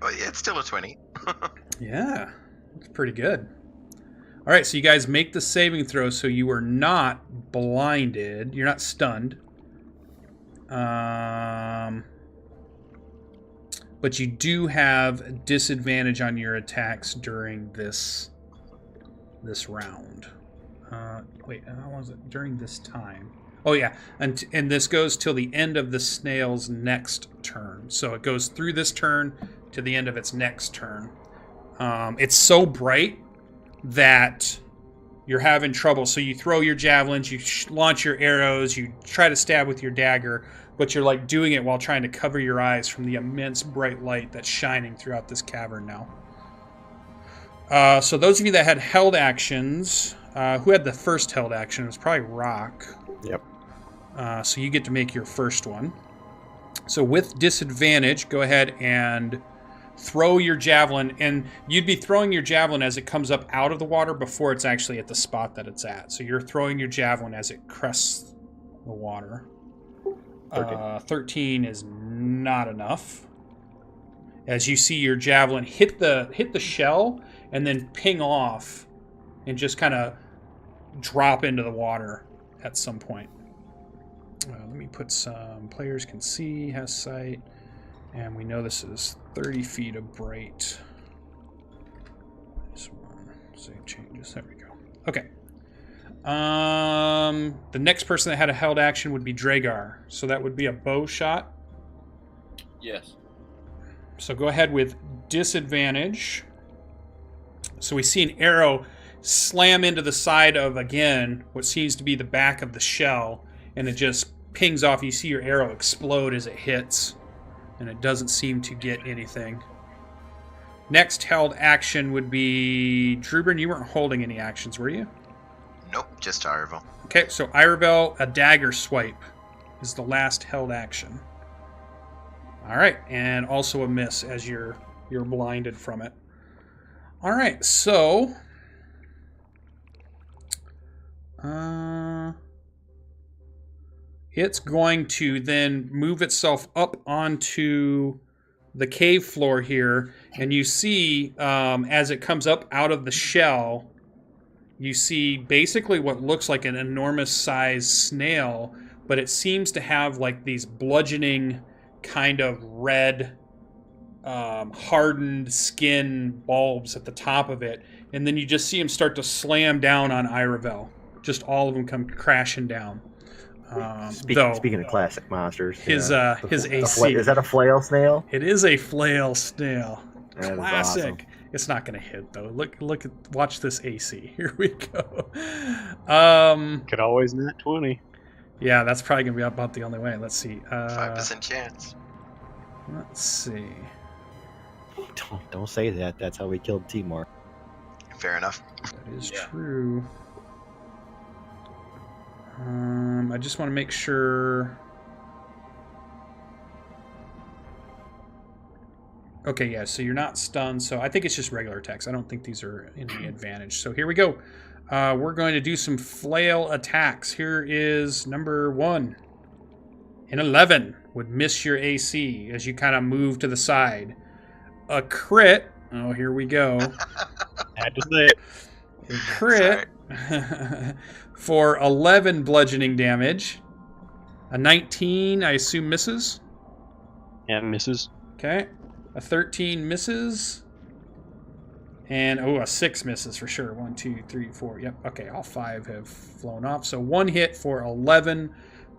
Oh, yeah, it's still a 20. Yeah, it's pretty good. All right, so you guys make the saving throw so you are not blinded. You're not stunned. But you do have disadvantage on your attacks during this round. Wait, how was it? During this time. Oh, yeah. And this goes till the end of the snail's next turn. So it goes through this turn to the end of its next turn. It's so bright that you're having trouble. So you throw your javelins, you launch your arrows, you try to stab with your dagger, but you're like doing it while trying to cover your eyes from the immense bright light that's shining throughout this cavern now. So those of you that had held actions, who had the first held action? It was probably Rock. Yep. So you get to make your first one. So with disadvantage, go ahead and throw your javelin, and you'd be throwing your javelin as it comes up out of the water before it's actually at the spot that it's at. So you're throwing your javelin as it crests the water. 13 is not enough. As you see your javelin hit the shell and then ping off and just kind of drop into the water at some point. Let me put some players can see, has sight, and we know this is 30 feet of bright. This one, save changes. There we go. Okay. The next person that had a held action would be Dragar. So that would be a bow shot. Yes. So go ahead with disadvantage. So we see an arrow slam into the side of, again, what seems to be the back of the shell, and it just pings off. You see your arrow explode as it hits, and it doesn't seem to get anything. Next held action would be Drubin. You weren't holding any actions, were you? Nope, just Irevel. Okay, so Irevel, a dagger swipe is the last held action. All right, and also a miss as you're blinded from it. All right, so it's going to then move itself up onto the cave floor here, and you see as it comes up out of the shell, you see basically what looks like an enormous sized snail, but it seems to have like these bludgeoning kind of red hardened skin bulbs at the top of it, and then you just see him start to slam down on Irevel. Just all of them come crashing down. Speaking of classic monsters, his AC. Is that a flail snail? It is a flail snail. That is Classic. awesome. It's not going to hit though. Watch this AC. Here we go. Could always net 20. Yeah, that's probably going to be about the only way. Let's see. 5% chance. Let's see. Don't say that. That's how we killed Timor. Fair enough. That is Yeah. true. I just want to make sure. Okay, yeah, so you're not stunned, so I think it's just regular attacks. I don't think these are any advantage. So here we go. We're going to do some flail attacks. Here is number 1. An 11 would miss your AC as you kind of move to the side. A crit. Oh, here we go. Had to say it. A crit for 11 bludgeoning damage. A 19, I assume, misses. Yeah, misses. Okay. A 13 misses. And, a 6 misses for sure. 1, 2, 3, 4. Yep. Okay, all 5 have flown off. So 1 hit for 11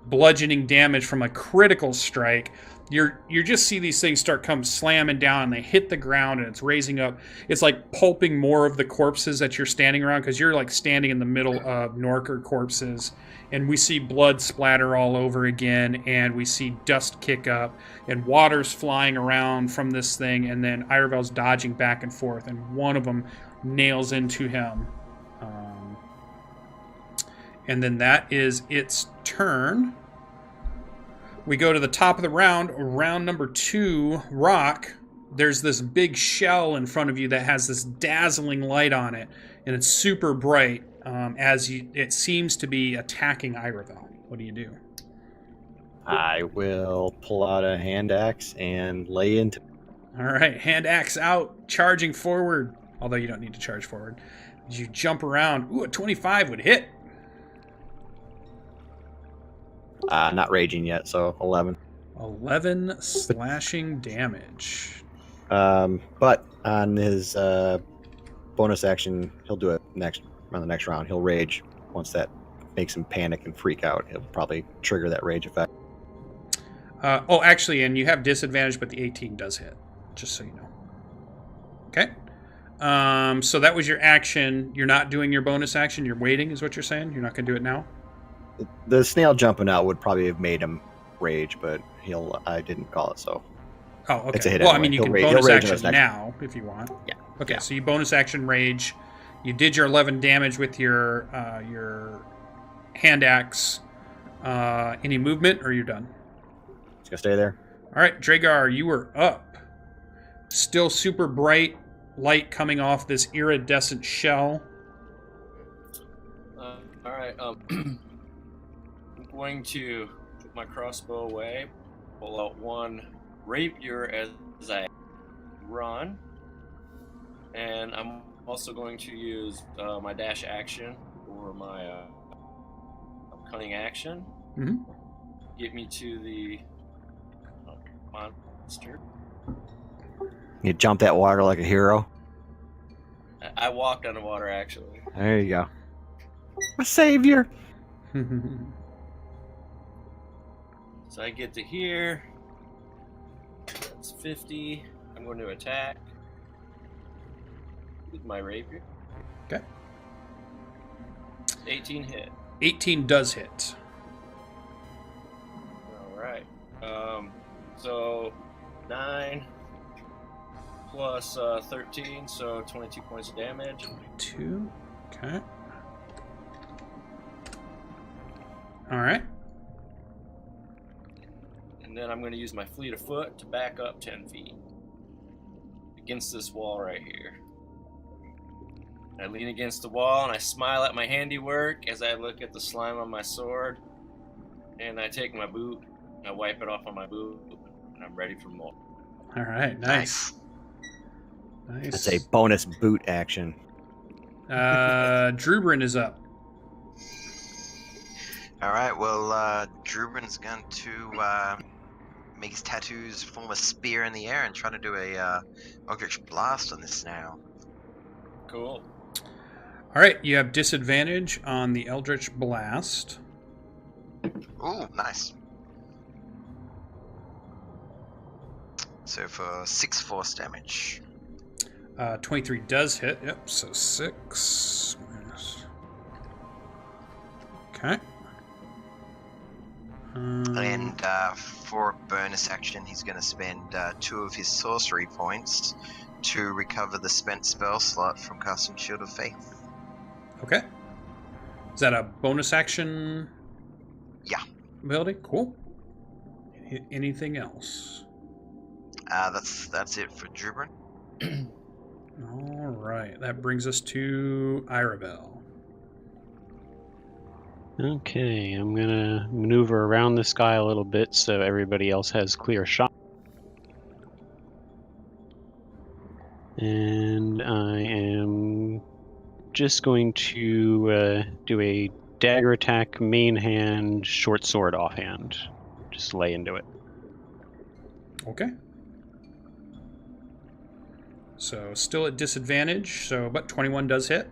bludgeoning damage from a critical strike. You just see these things start come slamming down, and they hit the ground, and it's raising up. It's like pulping more of the corpses that you're standing around, because you're like standing in the middle of Norker corpses, and we see blood splatter all over again, and we see dust kick up, and water's flying around from this thing, and then Iravel's dodging back and forth, and one of them nails into him. And then that is its turn. We go to the top of the round, round number 2, Rock. There's this big shell in front of you that has this dazzling light on it, and it's super bright it seems to be attacking Iravel. What do you do? I will pull out a hand axe and lay into. All right, hand axe out, charging forward. Although you don't need to charge forward. As you jump around, a 25 would hit. Not raging yet, so 11. 11 slashing damage. But on his bonus action, he'll do it on the next round. He'll rage. Once that makes him panic and freak out, he'll probably trigger that rage effect. Actually, and you have disadvantage, but the 18 does hit, just so you know. Okay. So that was your action. You're not doing your bonus action. You're waiting, is what you're saying? You're not going to do it now? The snail jumping out would probably have made him rage, but I didn't call it, so. Oh, okay. It's a hit well, anyway. I mean, you can bonus action now if you want. Yeah. Okay, Yeah. so you bonus action rage. You did your 11 damage with your hand axe. Any movement, or you're done? It's gonna stay there. All right, Dragar, you are up. Still super bright light coming off this iridescent shell. All right. I'm going to put my crossbow away, pull out one rapier as I run, and I'm also going to use my dash action or my cunning action. Mm-hmm. Get me to the monster. You jump that water like a hero. I walked on the water, actually. There you go. A savior. So I get to here. That's 50. I'm going to attack with my rapier. Okay. 18 hit. 18 does hit. All right. So 9 plus 13, so 22 points of damage. 22. Okay. All right. And then I'm going to use my fleet of foot to back up 10 feet against this wall right here. I lean against the wall and I smile at my handiwork as I look at the slime on my sword. And I take my boot, and I wipe it off on my boot, and I'm ready for more. All right. Nice. That's a bonus boot action. Drubrin is up. All right. Well, Drubrin's going to make his tattoos form a spear in the air and try to do a Eldritch Blast on this snail. Cool. All right. You have disadvantage on the Eldritch Blast. Ooh, nice. So for 6 force damage. 23 does hit. Yep, so 6 minus. Okay. And for a bonus action, he's going to spend 2 of his sorcery points to recover the spent spell slot from casting Shield of Faith. Okay. Is that a bonus action? Yeah. Ability? Cool. Anything else? That's it for Drubrin. All right. That brings us to Iravel. Okay, I'm gonna maneuver around this guy a little bit so everybody else has clear shot. And I am just going to do a dagger attack, main hand, short sword offhand. Just lay into it. Okay. So still at disadvantage, but 21 does hit.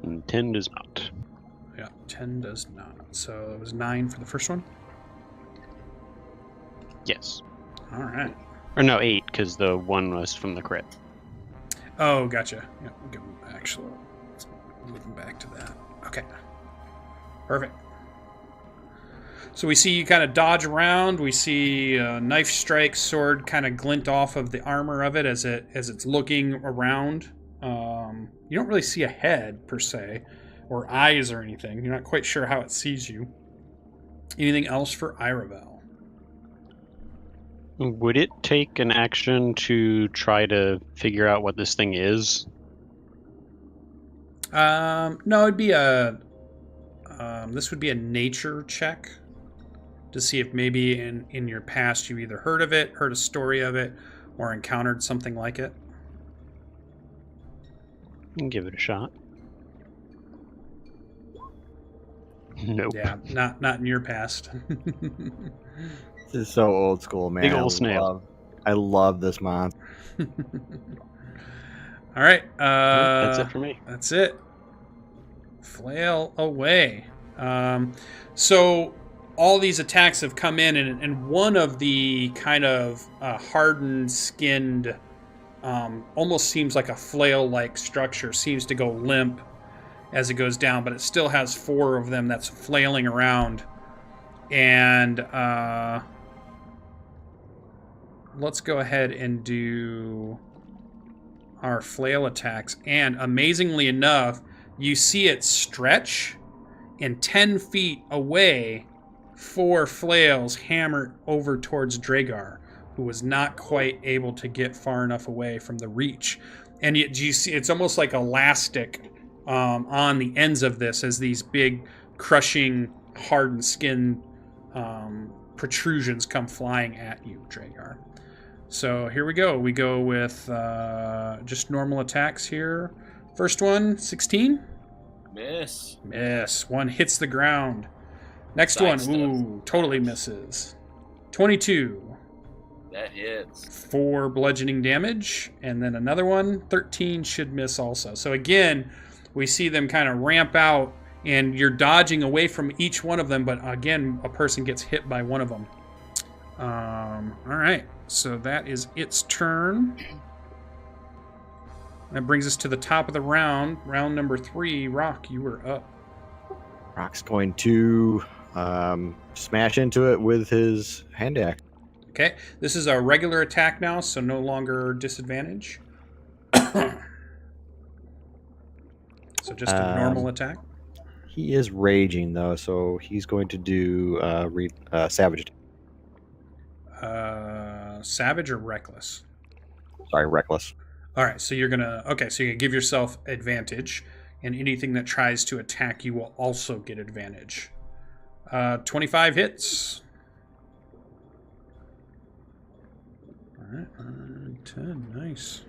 And 10 does not. Yeah, 10 does not. So it was 9 for the first one? Yes. All right. Or no, 8, because the 1 was from the crit. Oh, gotcha. Yeah, we'll give them actually. Let's move them back to that. Okay. Perfect. So we see you kind of dodge around. We see knife strike, sword kind of glint off of the armor of it as it's looking around. You don't really see a head per se, or eyes or anything. You're not quite sure how it sees you. Anything else for Iravel? Would it take an action to try to figure out what this thing is? No, it'd be this would be a nature check to see if maybe in your past you either heard of it, heard a story of it, or encountered something like it. You can give it a shot. Nope. Yeah, not in your past. This is so old school, man. Big old snail. I love this monster. All right. That's it for me. That's it. Flail away. So all these attacks have come in, and one of the kind of hardened, skinned, almost seems like a flail-like structure, seems to go limp as it goes down, but it still has 4 of them that's flailing around. And let's go ahead and do our flail attacks. And amazingly enough, you see it stretch, and 10 feet away, 4 flails hammer over towards Dragar, who was not quite able to get far enough away from the reach. And you see, it's almost like elastic on the ends of this as these big, crushing, hardened skin protrusions come flying at you, Dragar. So here we go. We go with just normal attacks here. First one, 16. Miss. Miss. One hits the ground. Next Side one, stuff. ooh, totally misses. 22. That hits. 4 bludgeoning damage. And then another one, 13, should miss also. So again, we see them kind of ramp out, and you're dodging away from each one of them, but again, a person gets hit by one of them. All right, so that is its turn. That brings us to the top of the round. Round number 3. Rock, you were up. Rock's going to smash into it with his hand axe. Okay, this is a regular attack now, so no longer disadvantage. So just a normal attack. He is raging, though, so he's going to do savage. Savage or reckless? Sorry, reckless. All right, so you're gonna give yourself advantage, and anything that tries to attack you will also get advantage. 25 hits. All right, 10, nice.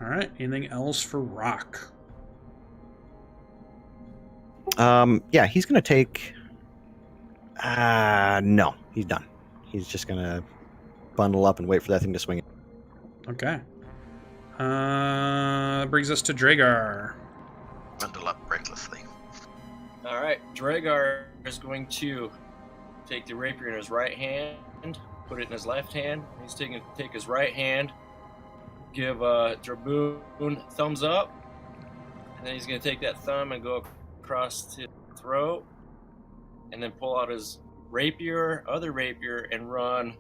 All right, anything else for Rock? Yeah, he's going to take... no, he's done. He's just going to bundle up and wait for that thing to swing. Okay. Brings us to Dragar. Bundle up recklessly. All right, Dragar is going to take the rapier in his right hand, put it in his left hand. He's take his right hand, give Draboon thumbs up, and then he's going to take that thumb and go across his throat, and then pull out his other rapier, and run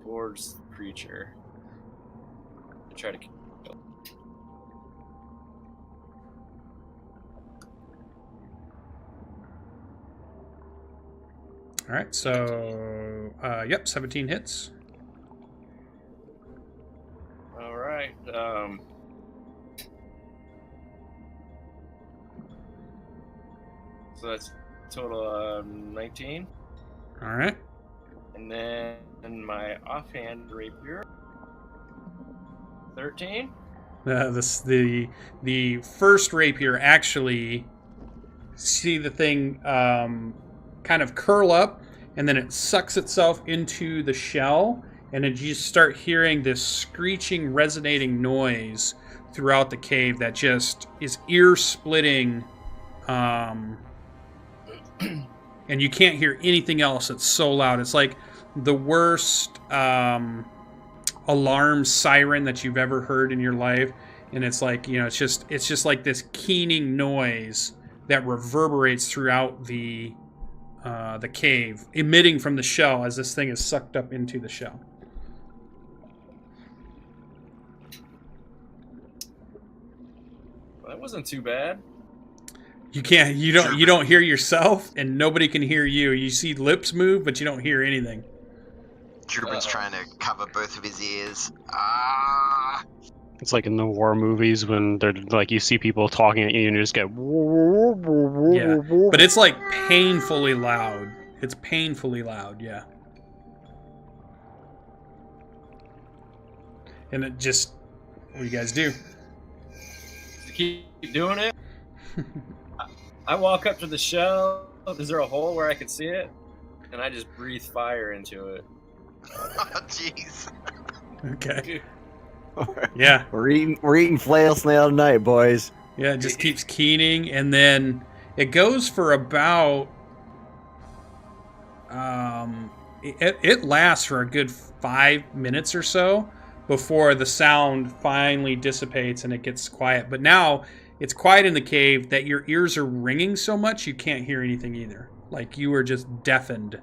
towards the creature to try to kill it. All right, so 17 hits. All right. So that's total 19. All right. And then my offhand rapier. 13. The first rapier actually see the thing kind of curl up, and then it sucks itself into the shell, and then you just start hearing this screeching, resonating noise throughout the cave that just is ear-splitting, and you can't hear anything else. It's so loud. It's like the worst alarm siren that you've ever heard in your life, and it's like, you know, it's just like this keening noise that reverberates throughout the cave, emitting from the shell as this thing is sucked up into the shell. Well, that wasn't too bad. You don't hear yourself, and nobody can hear you. You see lips move, but you don't hear anything. Drubin's trying to cover both of his ears. Ah! It's like in the war movies when they're like, you see people talking at you and you just get. Yeah, but it's like painfully loud. It's painfully loud, yeah. And it just, what do you guys do? Keep doing it. I walk up to the shell. Is there a hole where I can see it? And I just breathe fire into it. Oh, jeez. Okay. Yeah. We're eating flail snail tonight, boys. Yeah, it just keeps keening, and then it goes for about it lasts for a good 5 minutes or so before the sound finally dissipates and it gets quiet. But now it's quiet in the cave that your ears are ringing so much you can't hear anything either. Like you were just deafened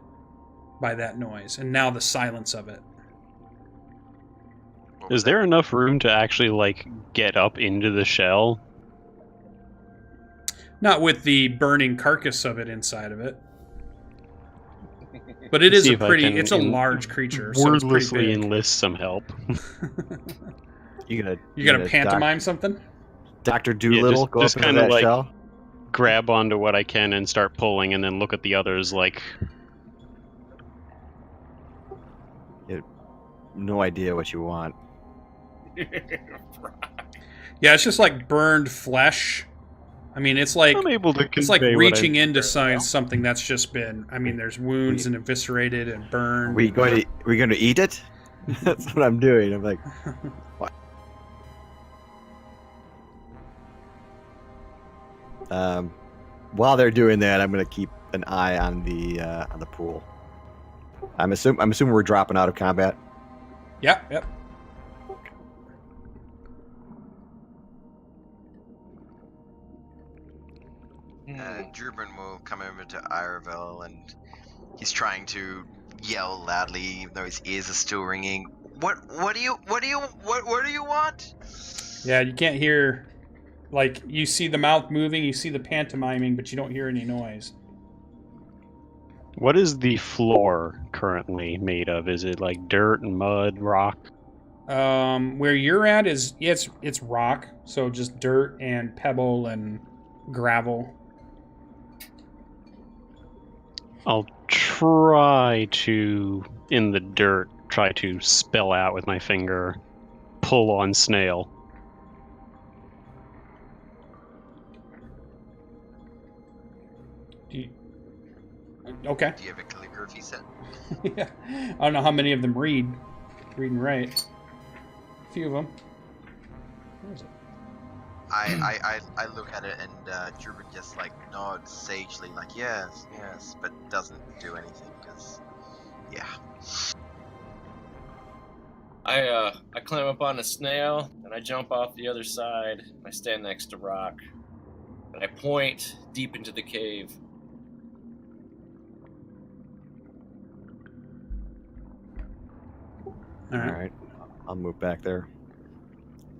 by that noise, and now the silence of it. Is there enough room to actually, like, get up into the shell? Not with the burning carcass of it inside of it. But it is it's a large creature, so it's pretty wordlessly big. enlist some help. You gonna pantomime something? Dr. Doolittle, go just up into kinda that like- shell. Grab onto what I can and start pulling, and then look at the others like... No idea what you want. Yeah, it's just like burned flesh. I mean, it's like I'm able to it's like convey what reaching I- into something that's just been. I mean, there's wounds and eviscerated and burned. Are we going to eat it? That's what I'm doing. I'm like, what? While they're doing that, I'm going to keep an eye on the pool. I'm assuming we're dropping out of combat. Yep. Drubin will come over to Iravel, and he's trying to yell loudly, even though his ears are still ringing. What do you want? Yeah, you can't hear. Like, you see the mouth moving, you see the pantomiming, but you don't hear any noise. What is the floor currently made of? Is it like dirt and mud, rock? Where you're at is it's rock, so just dirt and pebble and gravel. I'll try to, in the dirt, try to spell out with my finger, pull on snail. Okay. Do you have a calligraphy set? Yeah. I don't know how many of them read and write. A few of them. Where is it? I look at it, and Drubin just like nods sagely, like yes, but doesn't do anything because, yeah. I climb up on a snail and I jump off the other side. I stand next to Rock and I point deep into the cave. All right. All right, I'll move back there.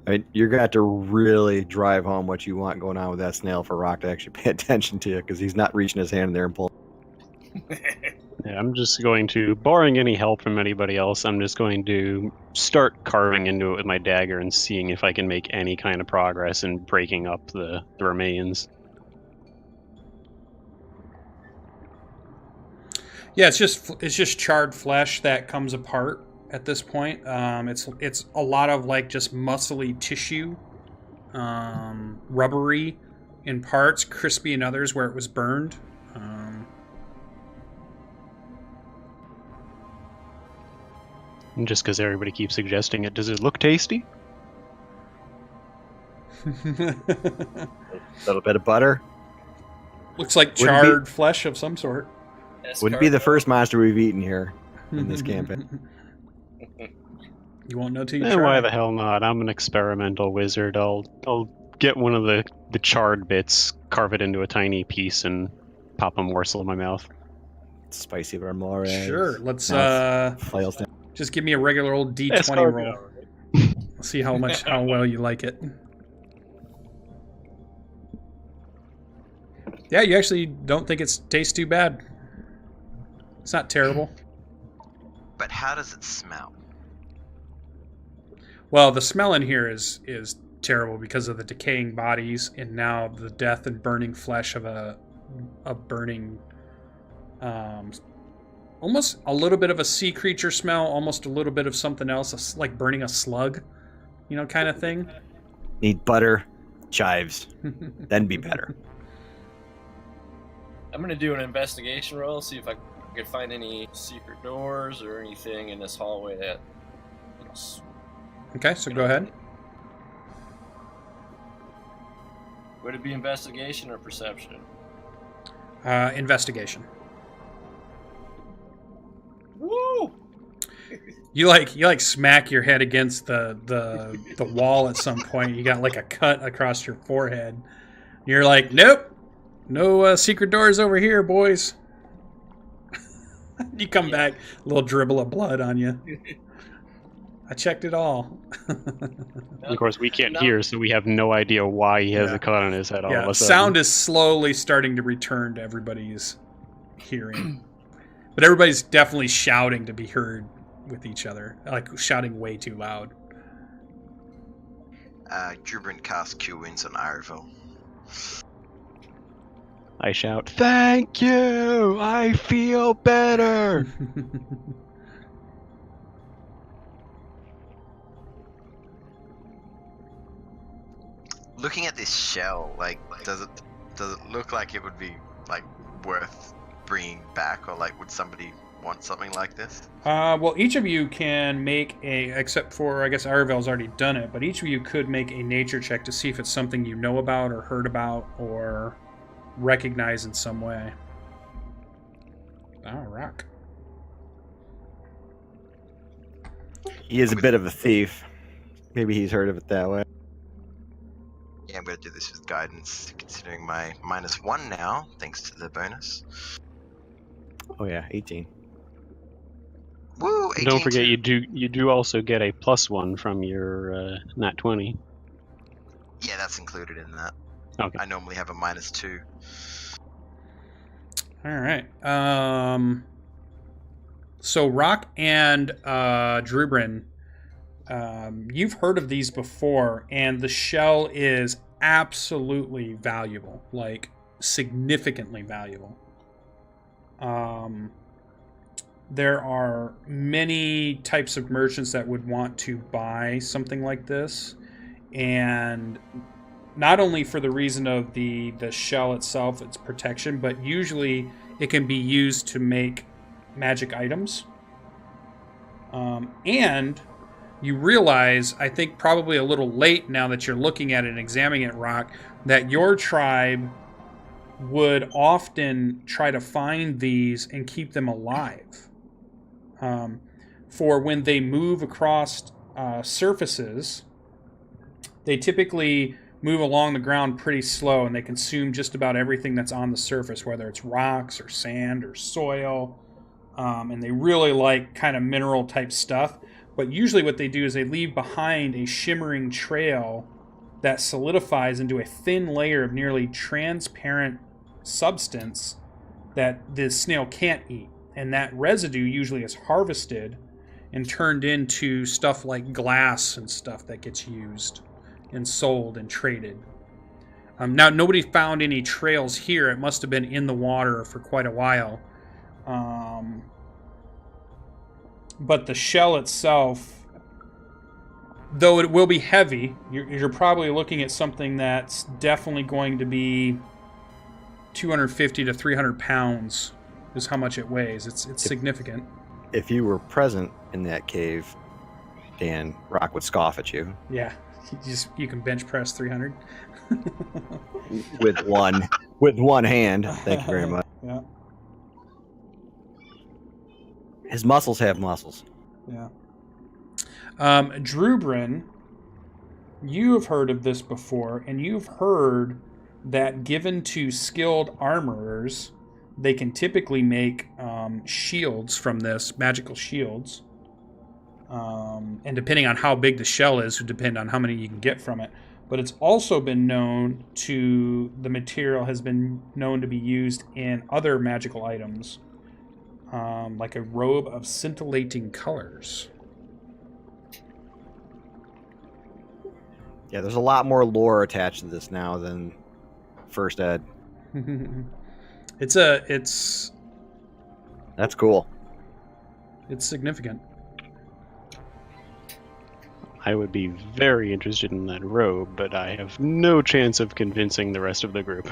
I mean, you're gonna have to really drive home what you want going on with that snail for Rock to actually pay attention to you, because he's not reaching his hand in there and pulling. Yeah, I'm just going to, barring any help from anybody else, I'm just going to start carving into it with my dagger and seeing if I can make any kind of progress in breaking up the remains. Yeah, it's just charred flesh that comes apart at this point. It's a lot of like just muscly tissue, rubbery in parts, crispy in others where it was burned. And just because everybody keeps suggesting it, does it look tasty? A little bit of butter. Looks like charred flesh of some sort. Wouldn't be the first monster we've eaten here in this campaign. You won't know till you Eh, try. why the hell not? I'm an experimental wizard. I'll get one of the charred bits, carve it into a tiny piece, and pop a morsel in my mouth. Spicy vermores. Sure, let's Flails down. just give me a regular old D20 Escargot. roll. Let's see how well you like it. Yeah, you actually don't think it tastes too bad. It's not terrible. But how does it smell? Well, the smell in here is terrible because of the decaying bodies and now the death and burning flesh of a burning, almost a little bit of a sea creature smell, almost a little bit of something else, like burning a slug, kind of thing. Need butter, chives, then be better. I'm gonna do an investigation roll, see if I can find any secret doors or anything in this hallway that. Okay, so go ahead. Would it be investigation or perception? Investigation. Woo! You like smack your head against the wall at some point. You got like a cut across your forehead. You're like, nope, no secret doors over here, boys. You come back, a little dribble of blood on you. I checked it all. Of course, we can't hear, so we have no idea why he has a cut on his head all of a sudden. Sound is slowly starting to return to everybody's hearing. But everybody's definitely shouting to be heard with each other, like shouting way too loud. Drubin casts Cure Wounds on Iroville. I shout, "Thank you! I feel better!" Looking at this shell, like, does it look like it would be like worth bringing back, or like would somebody want something like this? Well, each of you can make except for, I guess Aravel's already done it, but each of you could make a nature check to see if it's something you know about or heard about or recognize in some way. Oh, rock. He is a bit of a thief. Maybe he's heard of it that way. Yeah, I'm going to do this with guidance, considering my -1 now, thanks to the bonus. Oh yeah, 18. Woo! 18 Don't forget, too. you do also get a +1 from your nat 20. Yeah, that's included in that. Okay. I normally have a -2. All right. So Rock and Drubrin, you've heard of these before, and the shell is absolutely valuable, like significantly valuable. There are many types of merchants that would want to buy something like this, and not only for the reason of the shell itself, its protection, but usually it can be used to make magic items. And you realize, I think probably a little late now that you're looking at it and examining it, Rock, that your tribe would often try to find these and keep them alive. For when they move across surfaces, they typically move along the ground pretty slow, and they consume just about everything that's on the surface, whether it's rocks or sand or soil. And they really like kind of mineral type stuff. But usually what they do is they leave behind a shimmering trail that solidifies into a thin layer of nearly transparent substance that the snail can't eat. And that residue usually is harvested and turned into stuff like glass and stuff that gets used and sold and traded. Now, nobody found any trails here. It must have been in the water for quite a while. But the shell itself, though it will be heavy, you're probably looking at something that's definitely going to be 250 to 300 pounds is how much it weighs. It's significant. If you were present in that cave, Dan, Rock would scoff at you. Yeah, you can bench press 300 with one hand. Thank you very much. Yeah. His muscles have muscles. Yeah. Drubrin, you have heard of this before, and you've heard that given to skilled armorers, they can typically make shields from this, magical shields. And depending on how big the shell is, would depend on how many you can get from it. But it's also been known the material has been known to be used in other magical items, like a robe of scintillating colors. Yeah, there's a lot more lore attached to this now than First Ed. It's That's cool. It's significant. I would be very interested in that robe, but I have no chance of convincing the rest of the group.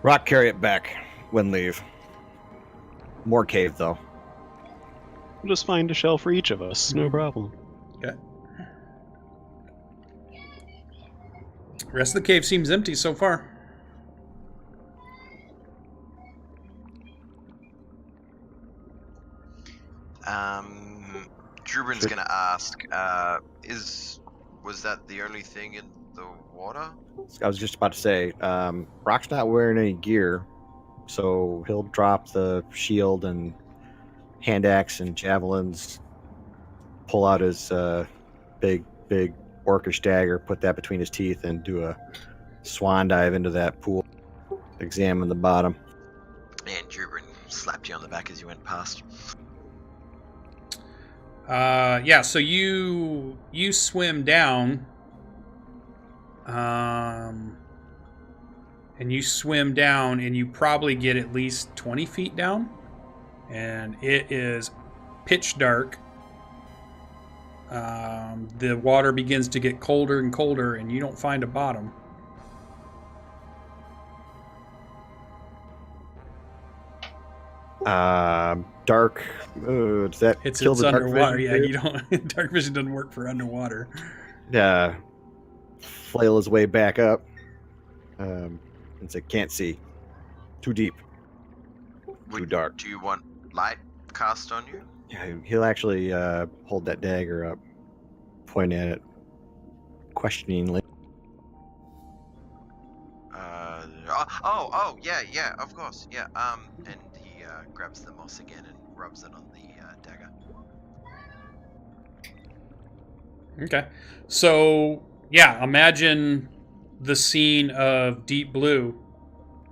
Rock, carry it back when leave. More cave, though. We'll just find a shell for each of us, no problem. Okay. Rest of the cave seems empty so far. Drubin's gonna ask, was that the only thing in the water? I was just about to say, Rock's not wearing any gear, so he'll drop the shield and hand axe and javelins, pull out his big orcish dagger, put that between his teeth, and do a swan dive into that pool, examine the bottom. And Drubin slapped you on the back as you went past. Yeah, so you swim down, and you swim down, and you probably get at least 20 feet down, and it is pitch dark. The water begins to get colder and colder, and you don't find a bottom. Dark. Does that It's kill the dark underwater. vision? Yeah, you don't. Dark vision doesn't work for underwater. Flail his way back up. And say, can't see. Too deep. Too dark. Do you want light cast on you? Yeah, he'll actually hold that dagger up, point at it questioningly. Yeah, of course, yeah. And he grabs the moss again and rubs it on the dagger. Okay. So, yeah, imagine the scene of Deep Blue.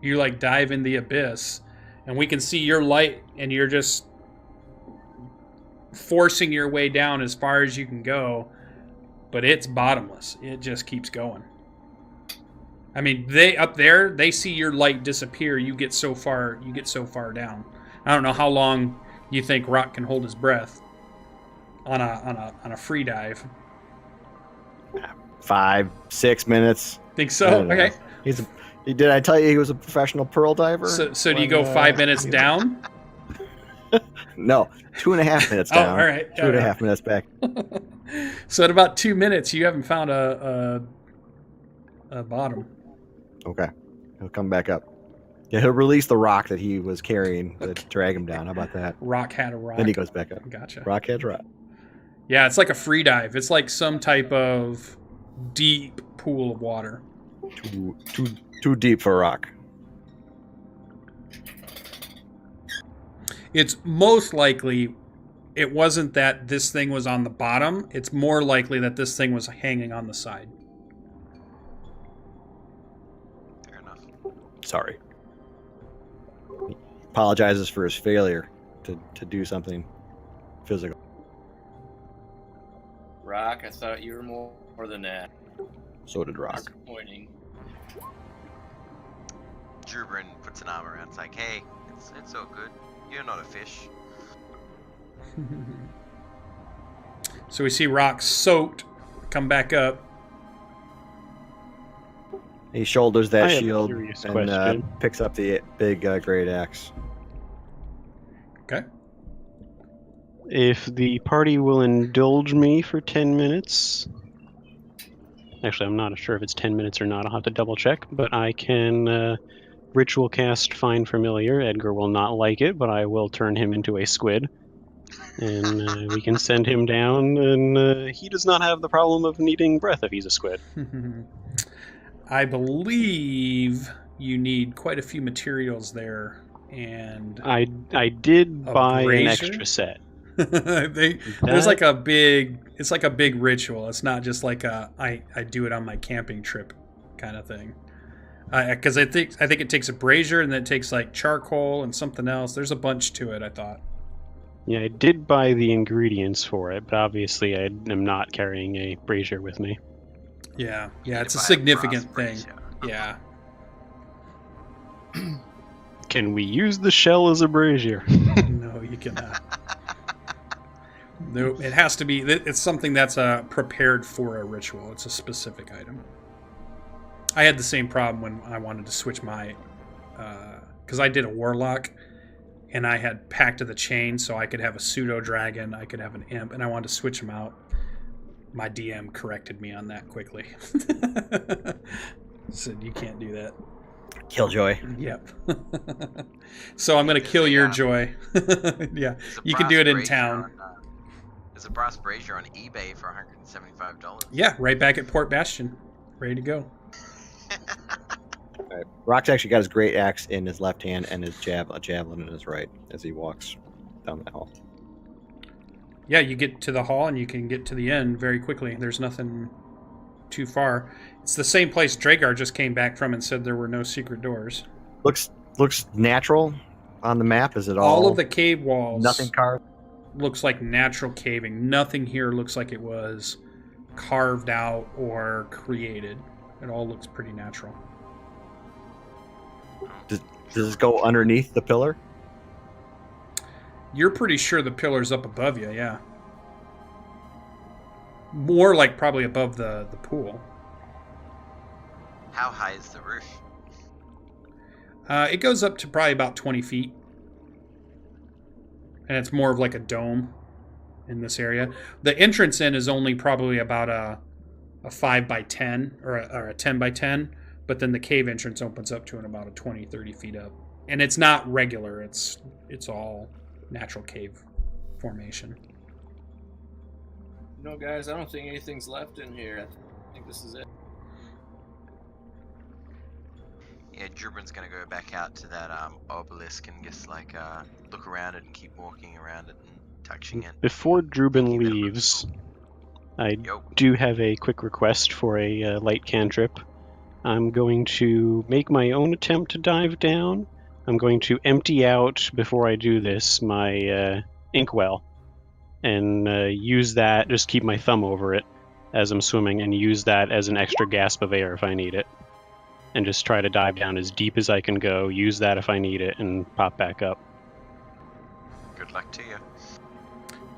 You, like, dive in the abyss, and we can see your light, and you're just forcing your way down as far as you can go, but it's bottomless. It just keeps going. I mean, they see your light disappear. You get so far down. I don't know how long you think Rock can hold his breath on a free dive. 5-6 minutes. Think so? Okay. Did I tell you he was a professional pearl diver? So do you go 5 minutes down? No, 2.5 minutes down. Oh, all right. 2.5 minutes back. So at about 2 minutes, you haven't found a bottom. Okay. He'll come back up. Yeah, he'll release the rock that he was carrying to drag him down. How about that? Rock had a rock. Then he goes back up. Gotcha. Rock had rock. Yeah, it's like a free dive. It's like some type of deep pool of water. Too deep for a rock. It's most likely it wasn't that this thing was on the bottom. It's more likely that this thing was hanging on the side. Fair enough. Sorry. He apologizes for his failure to do something physical. Rock, I thought you were more than that. So did Rock. Disappointing. Drubrin puts an arm around. It's like, hey, it's all good. You're not a fish. So we see Rock soaked come back up. He shoulders that I have a shield curious and question. picks up the big great axe. Okay. If the party will indulge me for 10 minutes... Actually, I'm not sure if it's 10 minutes or not. I'll have to double check. But I can ritual cast Find Familiar. Edgar will not like it, but I will turn him into a squid. And we can send him down, and he does not have the problem of needing breath if he's a squid. I believe you need quite a few materials there, and I did A buy an brazier? extra set. there's like a big. It's like a big ritual. It's not just like I do it on my camping trip kind of thing. Because I think it takes a brazier, and then it takes like charcoal and something else. There's a bunch to it, I thought. Yeah, I did buy the ingredients for it, but obviously I am not carrying a brazier with me. Yeah, You need it's to a buy significant brass thing. brazier. Yeah. Can we use the shell as a brazier? No, you cannot. No, it has to be. It's something that's prepared for a ritual. It's a specific item. I had the same problem when I wanted to switch my, because I did a warlock, and I had Pact of the Chain, so I could have a pseudo dragon, I could have an imp, and I wanted to switch them out. My DM corrected me on that quickly. Said you can't do that. Killjoy. Yep. So I'm gonna kill your joy. Yeah, There's a you can brass do it in brazier town. on, there's a brass brazier on eBay for $175. Yeah, right back at Port Bastion, ready to go. All right. Rock's actually got his great axe in his left hand and his javelin in his right as he walks down the hall. Yeah, you get to the hall and you can get to the end very quickly. There's nothing too far. It's the same place Dragar just came back from and said there were no secret doors. Looks natural on the map. Is it All of the cave walls nothing carved? looks like natural caving. Nothing here looks like it was carved out or created. It all looks pretty natural. Does this go underneath the pillar? You're pretty sure the pillar's up above you, yeah. More like probably above the pool. How high is the roof? It goes up to probably about 20 feet. And it's more of like a dome in this area. The entrance in is only probably about a 5 by 10 or a 10 by 10. But then the cave entrance opens up to about a 20, 30 feet up. And it's not regular. It's all natural cave formation. No, guys, I don't think anything's left in here. I think this is it. Yeah, Drubrin's gonna go back out to that obelisk and just like look around it and keep walking around it and touching it. Before Drubin leaves, I Yo. do have a quick request for a light cantrip. I'm going to make my own attempt to dive down. I'm going to empty out, before I do this, my inkwell. And use that, just keep my thumb over it as I'm swimming, and use that as an extra gasp of air if I need it. And just try to dive down as deep as I can go, use that if I need it, and pop back up. Good luck to you.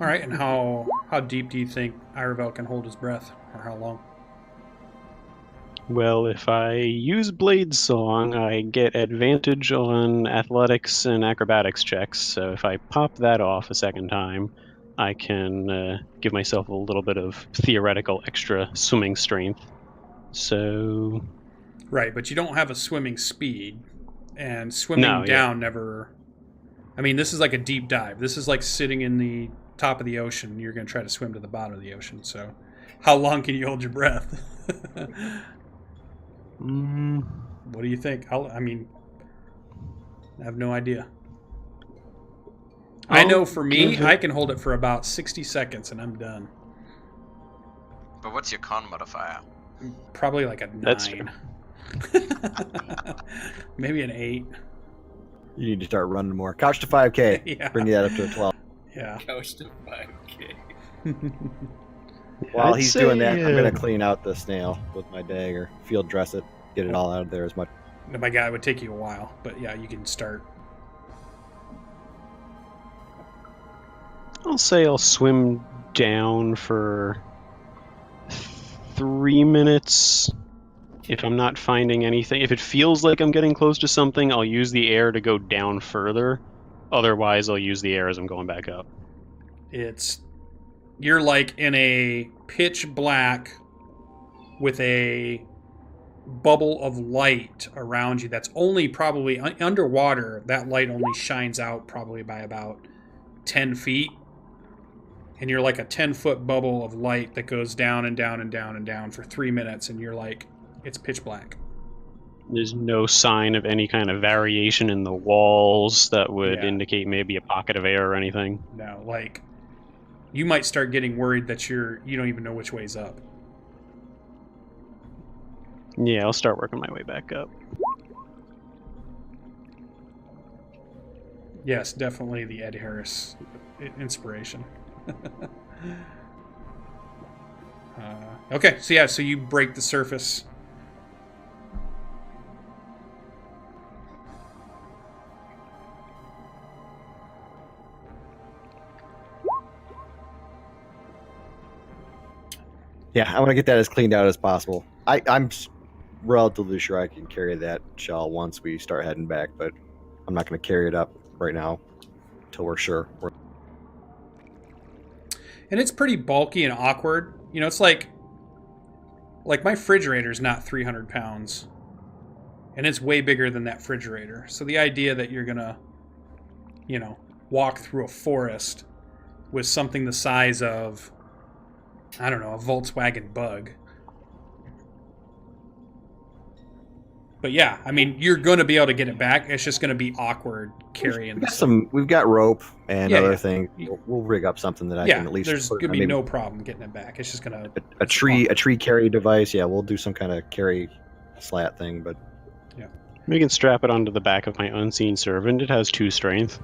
All right, and how deep do you think Iravel can hold his breath, or how long? Well, if I use Blade Song, I get advantage on athletics and acrobatics checks, so if I pop that off a second time, I can give myself a little bit of theoretical extra swimming strength. So... Right, but you don't have a swimming speed, and swimming down never... I mean, this is like a deep dive. This is like sitting in the top of the ocean. You're going to try to swim to the bottom of the ocean, so how long can you hold your breath? What do you think? I mean, I have no idea. I know for me, I can hold it for about 60 seconds and I'm done. But what's your con modifier? Probably like a 9. That's true. Maybe an 8. You need to start running more. Couch to 5K. Yeah. Bring that up to a 12. Yeah. Couch to 5K. While I'd he's doing say, that, I'm going to clean out the snail with my dagger. Field dress it. Get it all out of there as much. My guy, it would take you a while, but yeah, you can start. I'll say I'll swim down for 3 minutes. If I'm not finding anything, if it feels like I'm getting close to something, I'll use the air to go down further. Otherwise, I'll use the air as I'm going back up. You're like in a pitch black with a bubble of light around you that's only probably underwater. That light only shines out probably by about 10 feet. And you're like a 10-foot bubble of light that goes down and down and down and down for 3 minutes. And you're like, it's pitch black. There's no sign of any kind of variation in the walls that would Yeah. indicate maybe a pocket of air or anything. No, like, you might start getting worried that you don't even know which way's up. Yeah, I'll start working my way back up. Yes, definitely the Ed Harris inspiration. Okay, so you break the surface. Yeah, I want to get that as cleaned out as possible. I'm relatively sure I can carry that shell once we start heading back, but I'm not going to carry it up right now until we're sure. And it's pretty bulky and awkward. You know, it's like my refrigerator's not 300 pounds. And it's way bigger than that refrigerator. So the idea that you're going to, walk through a forest with something the size of, I don't know, a Volkswagen Bug. But yeah, I mean, you're going to be able to get it back. It's just going to be awkward carrying. We've got rope and Yeah, other yeah. things. We'll rig up something that I can at least. There's put- going to be maybe no problem getting it back. It's just going to a tree carry device. Yeah, we'll do some kind of carry slat thing, but We can strap it onto the back of my unseen servant. It has 2 strength.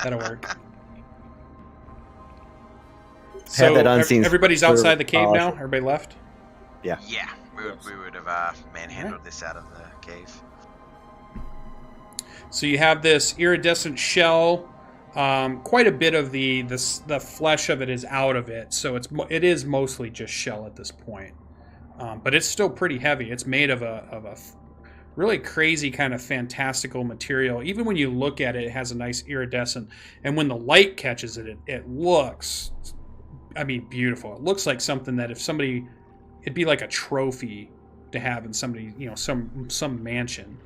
that'll work. Have So that unseen everybody's outside the cave serve- now. Everybody left. Yeah, we would have manhandled this out of the cave. So you have this iridescent shell. Quite a bit of the flesh of it is out of it, so it is mostly just shell at this point. But it's still pretty heavy. It's made of a really crazy kind of fantastical material. Even when you look at it, it has a nice iridescent, and when the light catches it, it looks, I mean, beautiful. It looks like something that it'd be like a trophy to have in somebody, some mansion.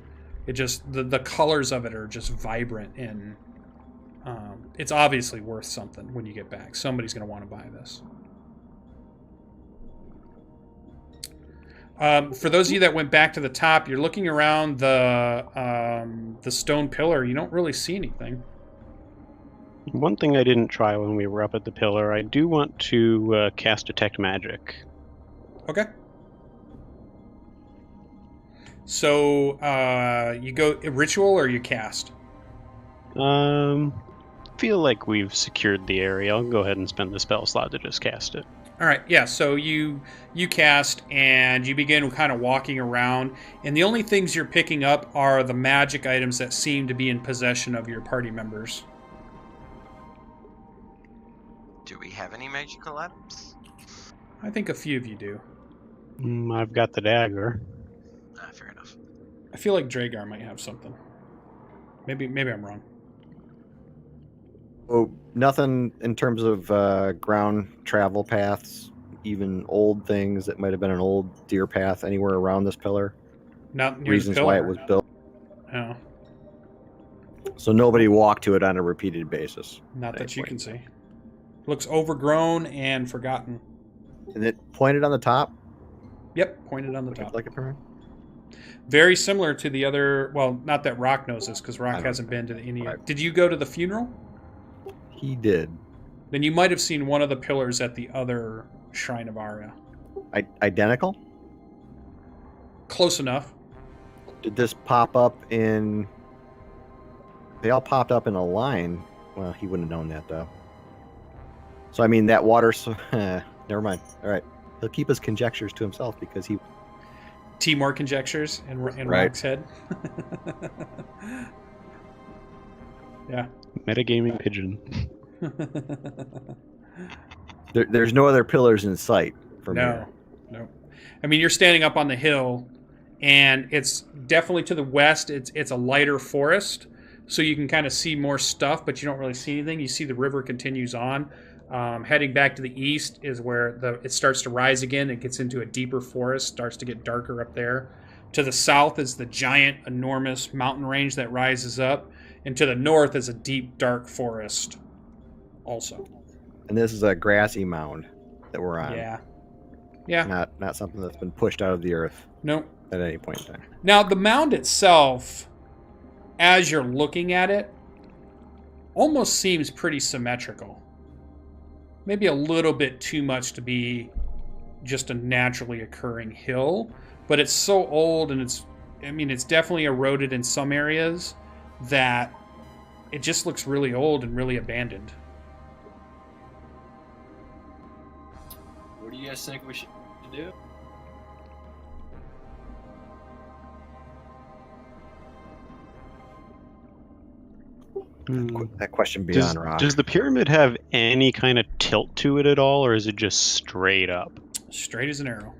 It just the colors of it are just vibrant, and it's obviously worth something when you get back. Somebody's going to want to buy this. For those of you that went back to the top, you're looking around the stone pillar. You don't really see anything. One thing I didn't try when we were up at the pillar, I do want to cast Detect Magic. Okay. So you go ritual or you cast? Feel like we've secured the area. I'll go ahead and spend the spell slot to just cast it. All right, yeah. So you cast and you begin kind of walking around, and the only things you're picking up are the magic items that seem to be in possession of your party members. Do we have any magical items? I think a few of you do. I've got the dagger. Fair enough. I feel like Dragar might have something. Maybe I'm wrong. oh, nothing in terms of ground travel paths, even old things that might have been an old deer path anywhere around this pillar. Not near Reasons the pillar. why it was built. Oh, So nobody walked to it on a repeated basis. not that you can see. Looks overgrown and forgotten. And it pointed on the top. Yep, pointed on the top. Like a pyramid. Very similar to the other. Well, not that Rock knows this because I Rock don't hasn't been to any. Right. Did you go to the funeral? He did. Then you might have seen one of the pillars at the other Shrine of Arya. Identical? Close enough. Did this pop up in... They all popped up in a line. Well, he wouldn't have known that, though. So, I mean, that water... never mind. All right. He'll keep his conjectures to himself because he... Timor conjectures in Right. Rock's head. Yeah. Metagaming pigeon. There's no other pillars in sight from here. No. I mean, you're standing up on the hill, and it's definitely to the west. It's a lighter forest, so you can kind of see more stuff, but you don't really see anything. You see the river continues on. Heading back to the east is where it starts to rise again. It gets into a deeper forest, starts to get darker up there. To the south is the giant, enormous mountain range that rises up, and to the north is a deep, dark forest also. And this is a grassy mound that we're on. Yeah. Not something that's been pushed out of the earth Nope. at any point in time. Now, the mound itself, as you're looking at it, almost seems pretty symmetrical. Maybe a little bit too much to be just a naturally occurring hill, but it's so old and it's definitely eroded in some areas that it just looks really old and really abandoned. What do you guys think we should do? That question beyond rock. Does the pyramid have any kind of tilt to it at all, or is it just straight up? Straight as an arrow.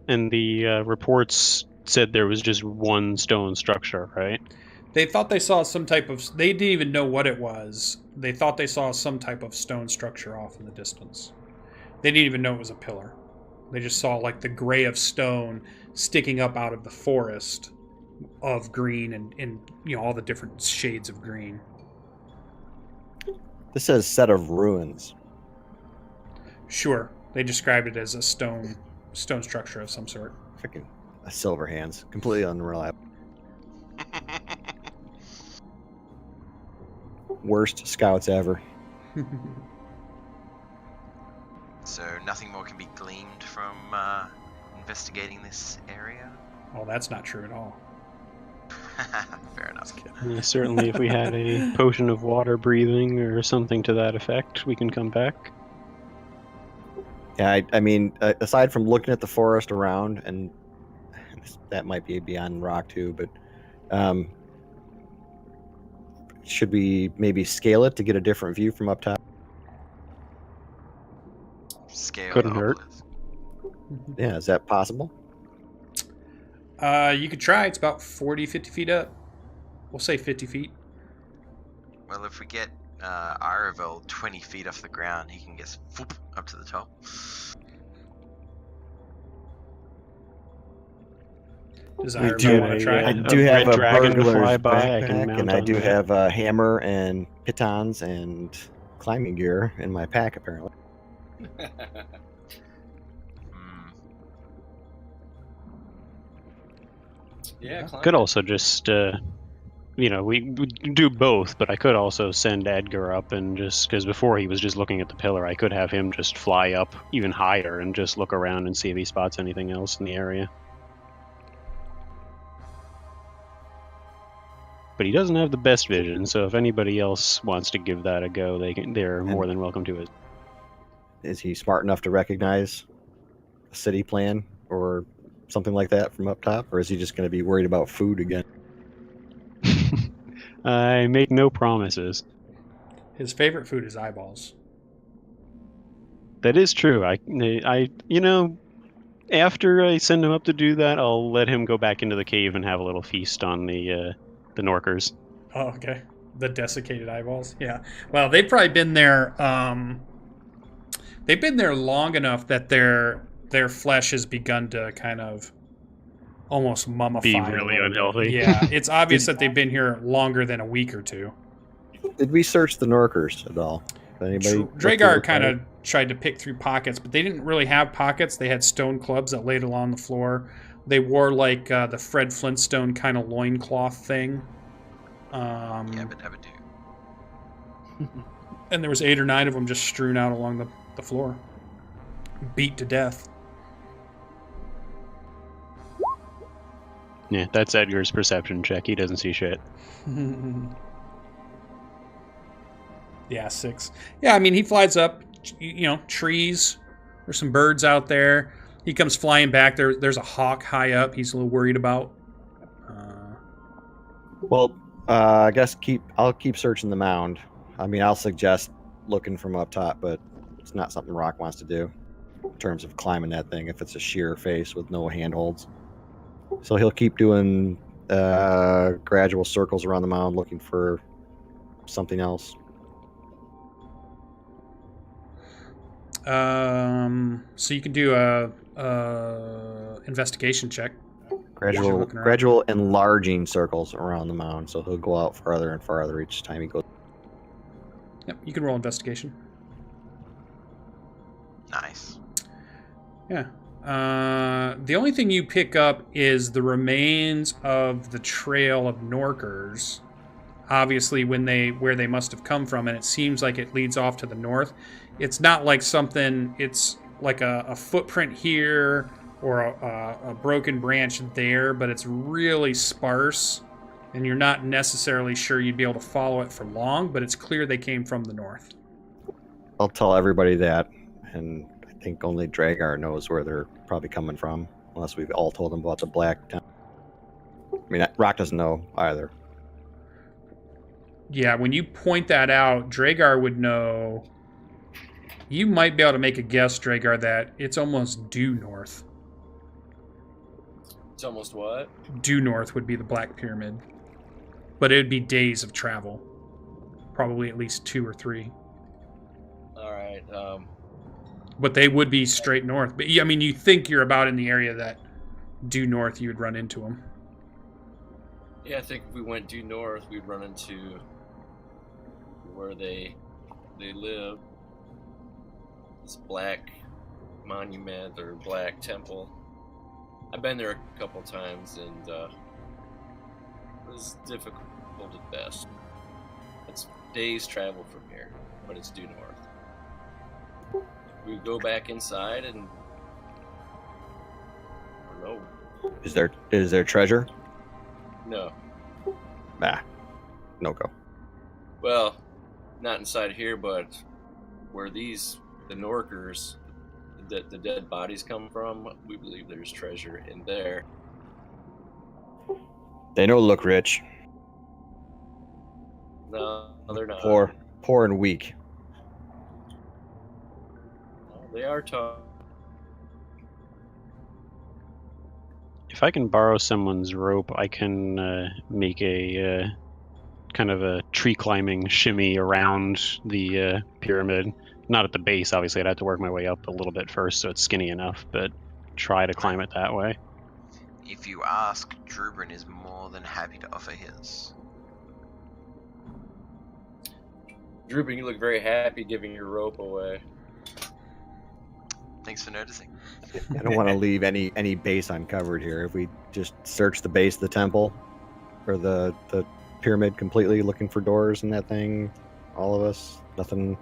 And the reports said there was just one stone structure, right? They thought they saw some type of... They didn't even know what it was. They thought they saw some type of stone structure off in the distance. They didn't even know it was a pillar. They just saw like the gray of stone sticking up out of the forest of green and all the different shades of green. This says set of ruins. Sure. They described it as a stone structure of some sort. Freaking silver hands. Completely unreliable. Worst scouts ever. So nothing more can be gleaned from investigating this area? Oh, that's not true at all. Fair enough. Certainly, if we had a potion of water breathing or something to that effect, we can come back. Yeah, I mean, aside from looking at the forest around, and that might be beyond rock too, but should we maybe scale it to get a different view from up top? Scale Couldn't the hurt. obelisk. Yeah, is that possible? You could try. It's about 40, 50 feet up. We'll say 50 feet. Well, if we get Aravel 20 feet off the ground, he can get up to the top. Does We Iron do- want to try? I a do have red a dragon to burglar's fly by, I can backpack, mount and I on do that. have a hammer and pitons and climbing gear in my pack, apparently. Hmm. Yeah, climb Could it. also just, we do both, but I could also send Edgar up and just, because before he was just looking at the pillar, I could have him just fly up even higher and just look around and see if he spots anything else in the area. But he doesn't have the best vision, so if anybody else wants to give that a go, they're more than welcome to it. Is he smart enough to recognize a city plan or something like that from up top, or is he just going to be worried about food again? I make no promises. His favorite food is eyeballs. That is true. After I send him up to do that, I'll let him go back into the cave and have a little feast on the Norkers. Oh, okay. The desiccated eyeballs. Yeah. Well, they've probably been there. They've been there long enough that their flesh has begun to kind of almost mummify. Be a really little bit. unhealthy. Yeah, it's obvious that they've been here longer than a week or two. Did we search the Norkers at all? Did anybody look Dragar through kind the of tried to pick through pockets, but they didn't really have pockets. They had stone clubs that laid along the floor. They wore like the Fred Flintstone kind of loincloth thing. Yabba dabba do. And there was 8 or 9 of them just strewn out along the floor, beat to death. Yeah, that's Edgar's perception check. He doesn't see shit. Yeah, 6. Yeah, I mean, he flies up. trees. There's some birds out there. He comes flying back. There's a hawk high up. He's a little worried about. Well, I guess I'll keep searching the mound. I mean, I'll suggest looking from up top, but it's not something Rock wants to do in terms of climbing that thing if it's a sheer face with no handholds. So he'll keep doing gradual circles around the mound looking for something else. So you can do a investigation check. Gradual enlarging circles around the mound, so he'll go out farther and farther each time he goes. Yep, you can roll investigation. Nice. Yeah. The only thing you pick up is the remains of the trail of Norkers. Obviously, where they must have come from, and it seems like it leads off to the north. It's not like something. It's like a footprint here or a broken branch there, but it's really sparse, and you're not necessarily sure you'd be able to follow it for long. But it's clear they came from the north. I'll tell everybody that, and I think only Dragar knows where they're probably coming from, unless we've all told him about the Black Town. I mean, Rock doesn't know either. Yeah, when you point that out, Dragar would know. You might be able to make a guess, Dragar, that it's almost due north. It's almost what? Due north would be the Black Pyramid. But it would be days of travel. Probably at least 2 or 3. All right. But they would be straight north. But I mean, you think you're about in the area that due north you would run into them. Yeah, I think if we went due north, we'd run into where they live. This black monument or black temple. I've been there a couple times, and it was difficult at best. It's days travel from here, but it's due north. We go back inside, and I don't know. Is there treasure? No. Nah, no go. Well, not inside here, but where the Norkers, the dead bodies come from, we believe there's treasure in there. They don't look rich. No, they're not. Poor and weak. They are tough. If I can borrow someone's rope, I can make a kind of a tree climbing shimmy around the pyramid. Not at the base, obviously. I'd have to work my way up a little bit first so it's skinny enough, but try to climb it that way. If you ask, Drubrin is more than happy to offer his. Drupin, you look very happy giving your rope away. Thanks for noticing. I don't want to leave any base uncovered here. If we just search the base of the temple or the pyramid completely, looking for doors and that thing, all of us, nothing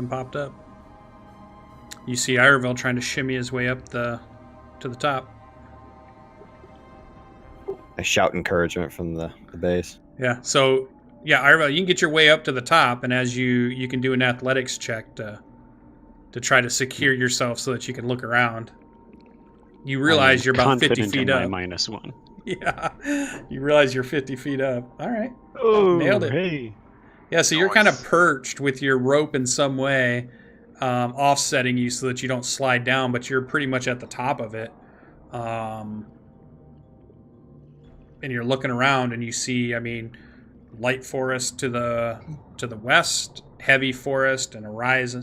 popped up. You see Iroville trying to shimmy his way up to the top. I shout encouragement from the base. Yeah. So yeah, Iroville, you can get your way up to the top, and as you can do an athletics check to try to secure yourself so that you can look around. You realize you're about 50 feet up. -1. Yeah. You realize you're 50 feet up. All right. Oh, nailed it. Hey. Yeah, so you're kind of perched with your rope in some way, offsetting you so that you don't slide down, but you're pretty much at the top of it. And you're looking around, and you see, I mean, light forest to the west, heavy forest, and a rise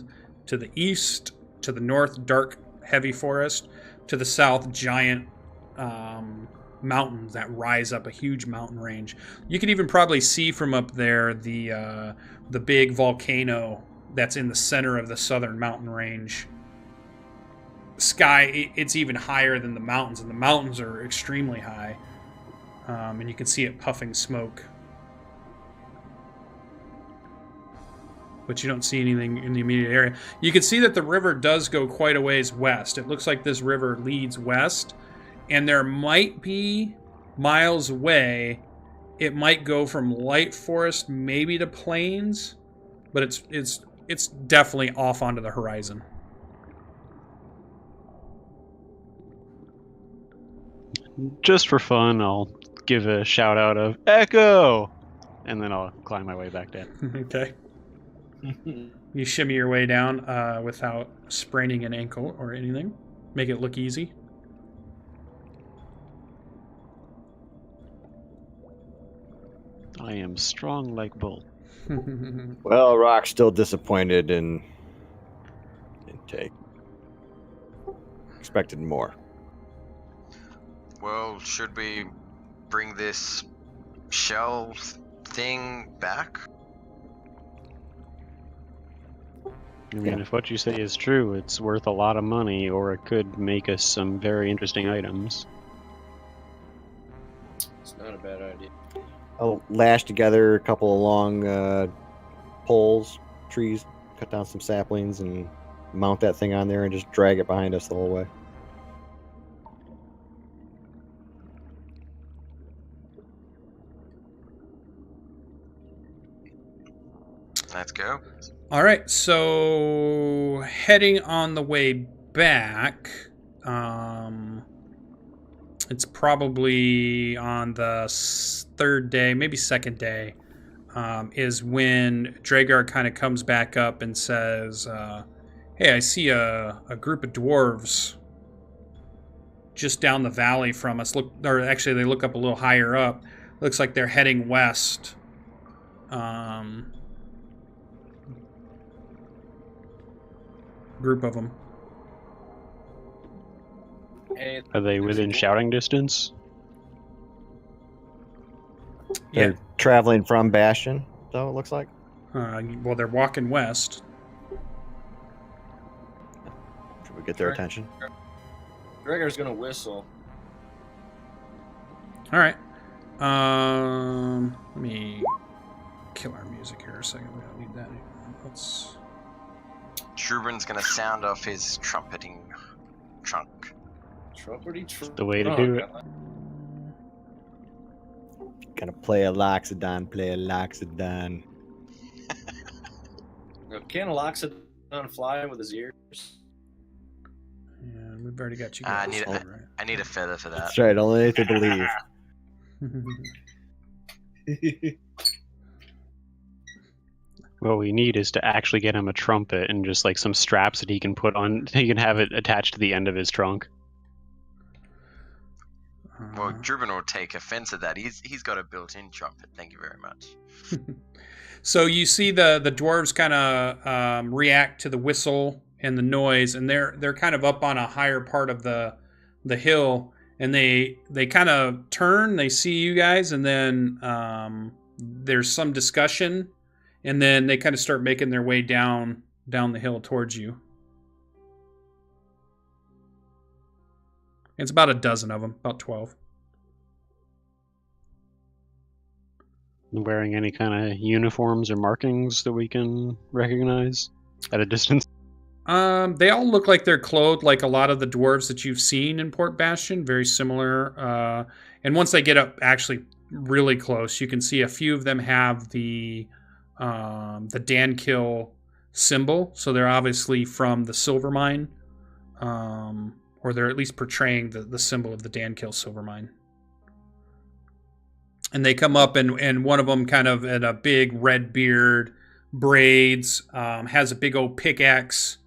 to the east, to the north, dark, heavy forest, to the south, giant mountains that rise up a huge mountain range. You can even probably see from up there the big volcano that's in the center of the southern mountain range. Sky, it's even higher than the mountains, and the mountains are extremely high. And you can see it puffing smoke. But you don't see anything in the immediate area. You can see that the river does go quite a ways west. It looks like this river leads west, and there might be miles away. It might go from light forest maybe to plains, but it's it's definitely off onto the horizon. Just for fun, I'll give a shout out of Echo, and then I'll climb my way back down. Okay. You shimmy your way down without spraining an ankle or anything. Make it look easy. I am strong like bull. Well, Rock's still disappointed in intake. Expected more. Well, should we bring this shell thing back? I mean, if what you say is true, it's worth a lot of money, or it could make us some very interesting items. It's not a bad idea. I'll lash together a couple of long poles, trees, cut down some saplings, and mount that thing on there and just drag it behind us the whole way. Let's go. All right, so heading on the way back, it's probably on the third day, maybe second day, is when Dragar kind of comes back up and says, hey, I see a group of dwarves just down the valley from us. Look, or actually they look up a little higher up. Looks like they're heading west. Group of them. Hey, Are they within shouting distance? Yeah. They're traveling from Bastion, though, it looks like. Well, they're walking west. Should we get their attention? Gregor's gonna whistle. All right. Let me kill our music here a second. We don't need that anymore. Let's. Drubin's gonna sound off his trumpeting trunk. Trumpety The way to do it. Gonna play a Loxodon, play a Loxodon. Can Loxodon fly with his ears? Yeah, we've already got you I guys. need All I need a feather for that. That's right, only to believe. right. What we need is to actually get him a trumpet and just like some straps that he can put on. He can have it attached to the end of his trunk. Well, Drubin will take offense at that. He's got a built-in trumpet. Thank you very much. So you see the dwarves kind of react to the whistle and the noise, and they're kind of up on a higher part of the hill, and they kind of turn. They see you guys, and then there's some discussion, and then they kind of start making their way down the hill towards you. It's about a dozen of them, about 12. Wearing any kind of uniforms or markings that we can recognize at a distance? They all look like they're clothed like a lot of the dwarves that you've seen in Port Bastion, very similar. And once they get up actually really close, you can see a few of them have the Dankill symbol, so they're obviously from the silver mine. Or they're at least portraying the symbol of the Dankill silver mine. And they come up, and one of them kind of at a big red beard, braids, has a big old pickaxe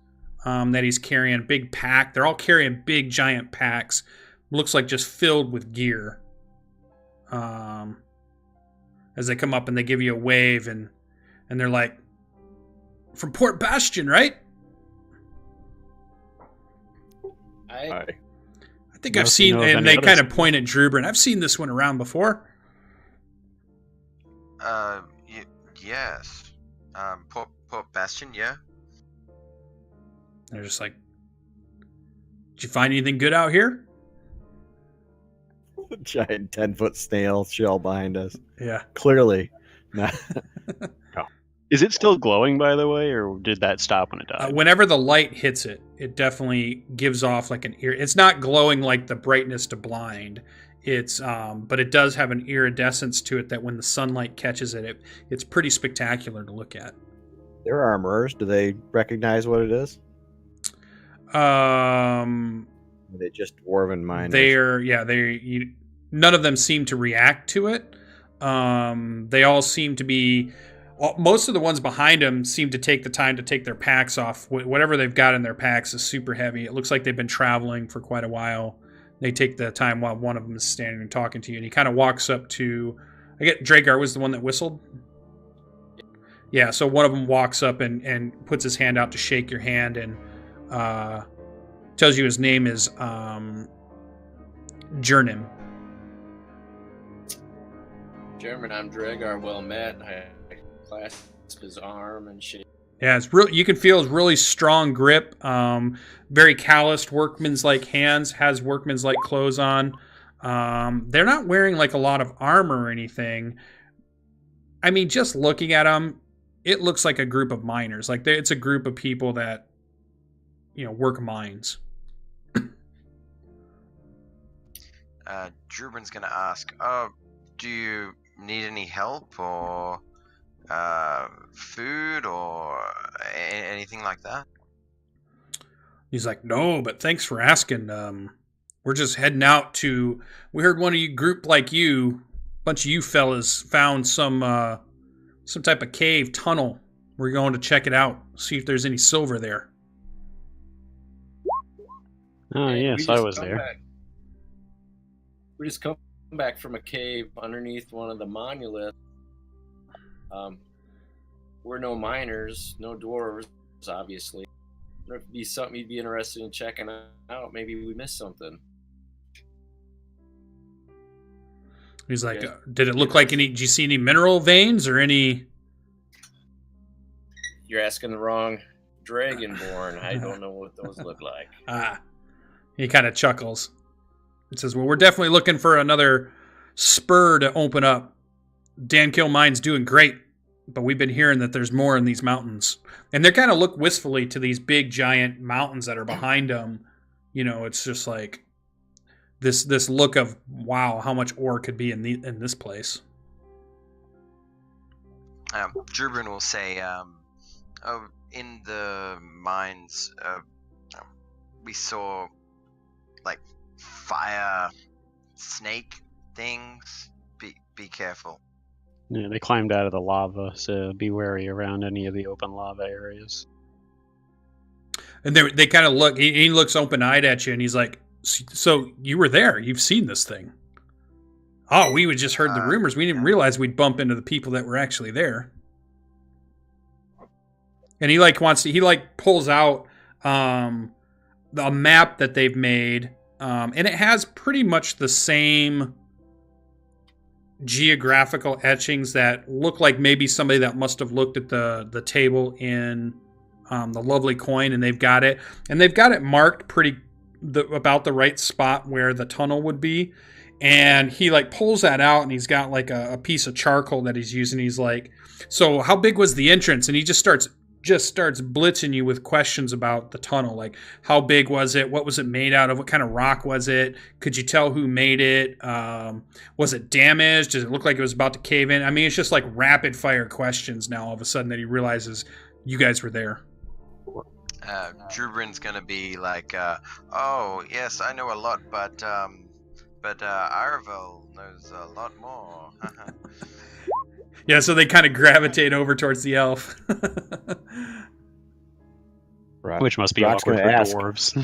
that he's carrying, big pack. They're all carrying big giant packs. Looks like just filled with gear. As they come up and they give you a wave, and they're like, from Port Bastion, right? Hi. I think I've seen, and they kind of point at Drubin. I've seen this one around before. Yes. Port Bastion, yeah. They're just like, did you find anything good out here? Giant 10-foot snail shell behind us. Yeah. Clearly. Not. Is it still glowing, by the way, or did that stop when it died? Whenever the light hits it, it definitely gives off like an ear. It's not glowing like the brightness to blind. It's but it does have an iridescence to it that when the sunlight catches it, it's pretty spectacular to look at. They're armorers. Do they recognize what it is? Are they just dwarven miners? None of them seem to react to it. They all seem to be. Most of the ones behind them seem to take the time to take their packs off. Whatever they've got in their packs is super heavy. It looks like they've been traveling for quite a while. They take the time while one of them is standing and talking to you, and he kind of walks up to. I get Dragar was the one that whistled. Yeah, so one of them walks up and puts his hand out to shake your hand and tells you his name is Jernim. German, I'm Dragar. Well met. I clasp his arm and shake. Yeah, it's real. You can feel his really strong grip. Very calloused, workman's-like hands. Has workman's-like clothes on. They're not wearing like a lot of armor or anything. I mean, just looking at them, it looks like a group of miners. Like it's a group of people that, work mines. Drubin's gonna ask, do you need any help or food or anything like that? He's like, no, but thanks for asking. We're just heading out to. We heard one of you group like you, bunch of you fellas, found some type of cave tunnel. We're going to check it out, see if there's any silver there. Oh, yes, I was there. We just come back from a cave underneath one of the monoliths. We're no miners, no dwarves, obviously. If it'd be something you'd be interested in checking out, maybe we missed something. He's like, did it look like any? Did you see any mineral veins or any? You're asking the wrong Dragonborn. I don't know what those look like. He kind of chuckles. He says, well, we're definitely looking for another spur to open up. Dankill Mine's doing great, but we've been hearing that there's more in these mountains. And they kind of look wistfully to these big, giant mountains that are behind them. It's just like this look of, wow, how much ore could be in this place. Drubin will say, in the mines, we saw like fire snake things. Be careful. Yeah, they climbed out of the lava, so be wary around any of the open lava areas. And they kind of look. He looks open-eyed at you, and he's like, "So you were there? You've seen this thing?" Oh, we just heard the rumors. We didn't realize we'd bump into the people that were actually there. And he pulls out a map that they've made, and it has pretty much the same geographical etchings that look like maybe somebody that must have looked at the table in the lovely coin, and they've got it marked about the right spot where the tunnel would be. And he pulls that out, and he's got a piece of charcoal that he's using. He's like, so how big was the entrance? And he just starts blitzing you with questions about the tunnel. Like, how big was it? What was it made out of? What kind of rock was it? Could you tell who made it? Was it damaged? Does it look like it was about to cave in? I mean, it's just like rapid fire questions now all of a sudden that he realizes you guys were there. Drubin's gonna be like, oh yes, I know a lot, but Aravel knows a lot more. Yeah, so they kind of gravitate over towards the elf. Which must be awkward for dwarves.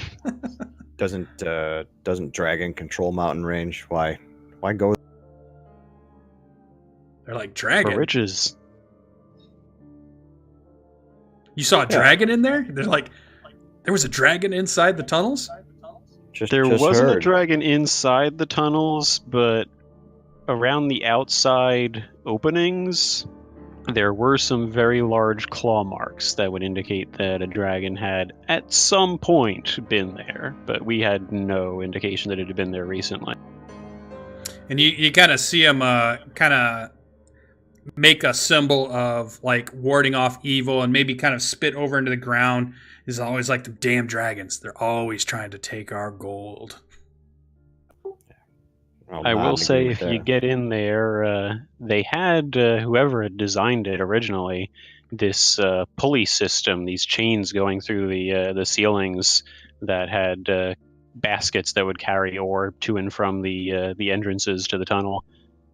Doesn't dragon control mountain range? Why go? They're like, dragon? For riches. You saw a dragon in there? They're like, there was a dragon inside the tunnels? There wasn't a dragon inside the tunnels, but around the outside openings, there were some very large claw marks that would indicate that a dragon had at some point been there, but we had no indication that it had been there recently. And you kind of see him kind of make a symbol of warding off evil, and maybe kind of spit over into the ground. Is always like the damn dragons. They're always trying to take our gold. I will say, if you get in there, they had, whoever had designed it originally, this pulley system, these chains going through the ceilings that had baskets that would carry ore to and from the entrances to the tunnel,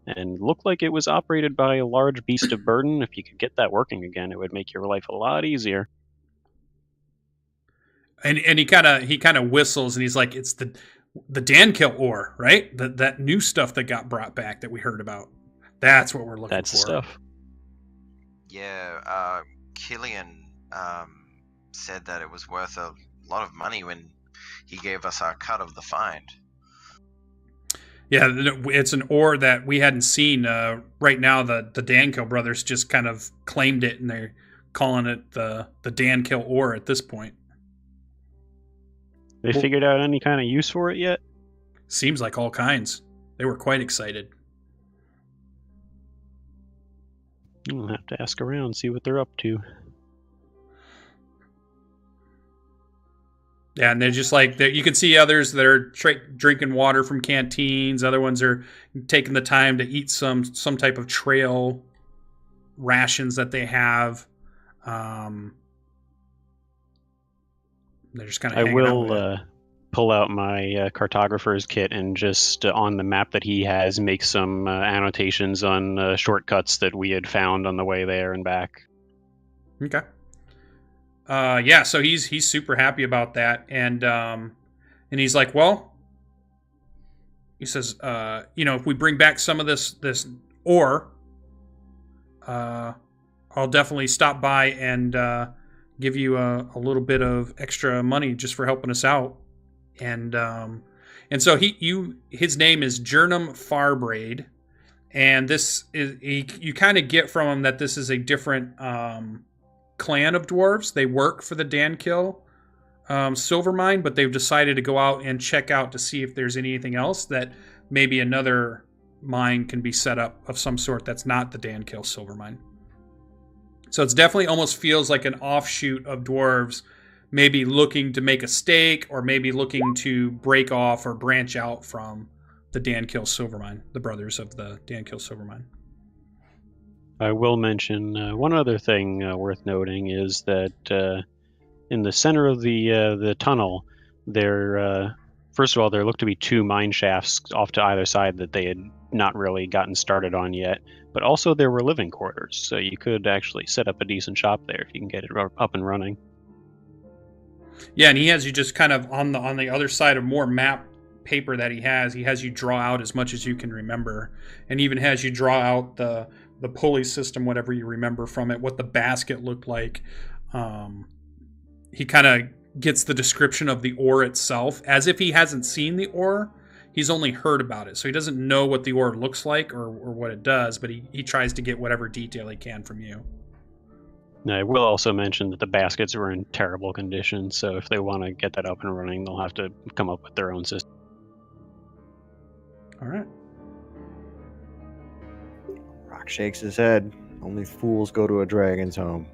and looked like it was operated by a large beast of burden. If you could get that working again, it would make your life a lot easier. And he kind of whistles, and he's like, "It's the Dankill ore, right? That new stuff that got brought back that we heard about. That's what we're looking That's for." the stuff. Yeah, Killian said that it was worth a lot of money when he gave us our cut of the find. Yeah, it's an ore that we hadn't seen. Right now, the Dankill brothers just kind of claimed it, and they're calling it the Dankill ore at this point. They figured out any kind of use for it yet? Seems like all kinds. They were quite excited. We'll have to ask around, see what they're up to. Yeah, and they're just like, you can see others that are drinking water from canteens. Other ones are taking the time to eat some type of trail rations that they have. They're just kind of. I will pull out my cartographer's kit and just on the map that he has make some annotations on shortcuts that we had found on the way there and back. Okay. Yeah, so he's super happy about that, and he's like, well, he says, if we bring back some of this ore, I'll definitely stop by and give you a little bit of extra money just for helping us out, and so his name is Jernum Farbraid, and this is you kind of get from him that this is a different clan of dwarves. They work for the Dankill silver mine, but they've decided to go out and check out to see if there's anything else that maybe another mine can be set up of some sort that's not the Dankill silver mine. So it's definitely almost feels like an offshoot of dwarves maybe looking to make a stake, or maybe looking to break off or branch out from the Dankill silver mine, the brothers of the Dankill silver mine. I will mention one other thing worth noting is that in the center of the tunnel, first of all, there looked to be two mine shafts off to either side that they had not really gotten started on yet. But also there were living quarters, so you could actually set up a decent shop there if you can get it up and running. Yeah, and he has you just kind of on the other side of more map paper that he has you draw out as much as you can remember, and even has you draw out the pulley system, whatever you remember from it, what the basket looked like. He kind of gets the description of the ore itself as if he hasn't seen the ore. He's only heard about it, so he doesn't know what the ore looks like or what it does, but he tries to get whatever detail he can from you. I will also mention that the baskets were in terrible condition, so if they want to get that up and running, they'll have to come up with their own system. All right. Rock shakes his head. Only fools go to a dragon's home.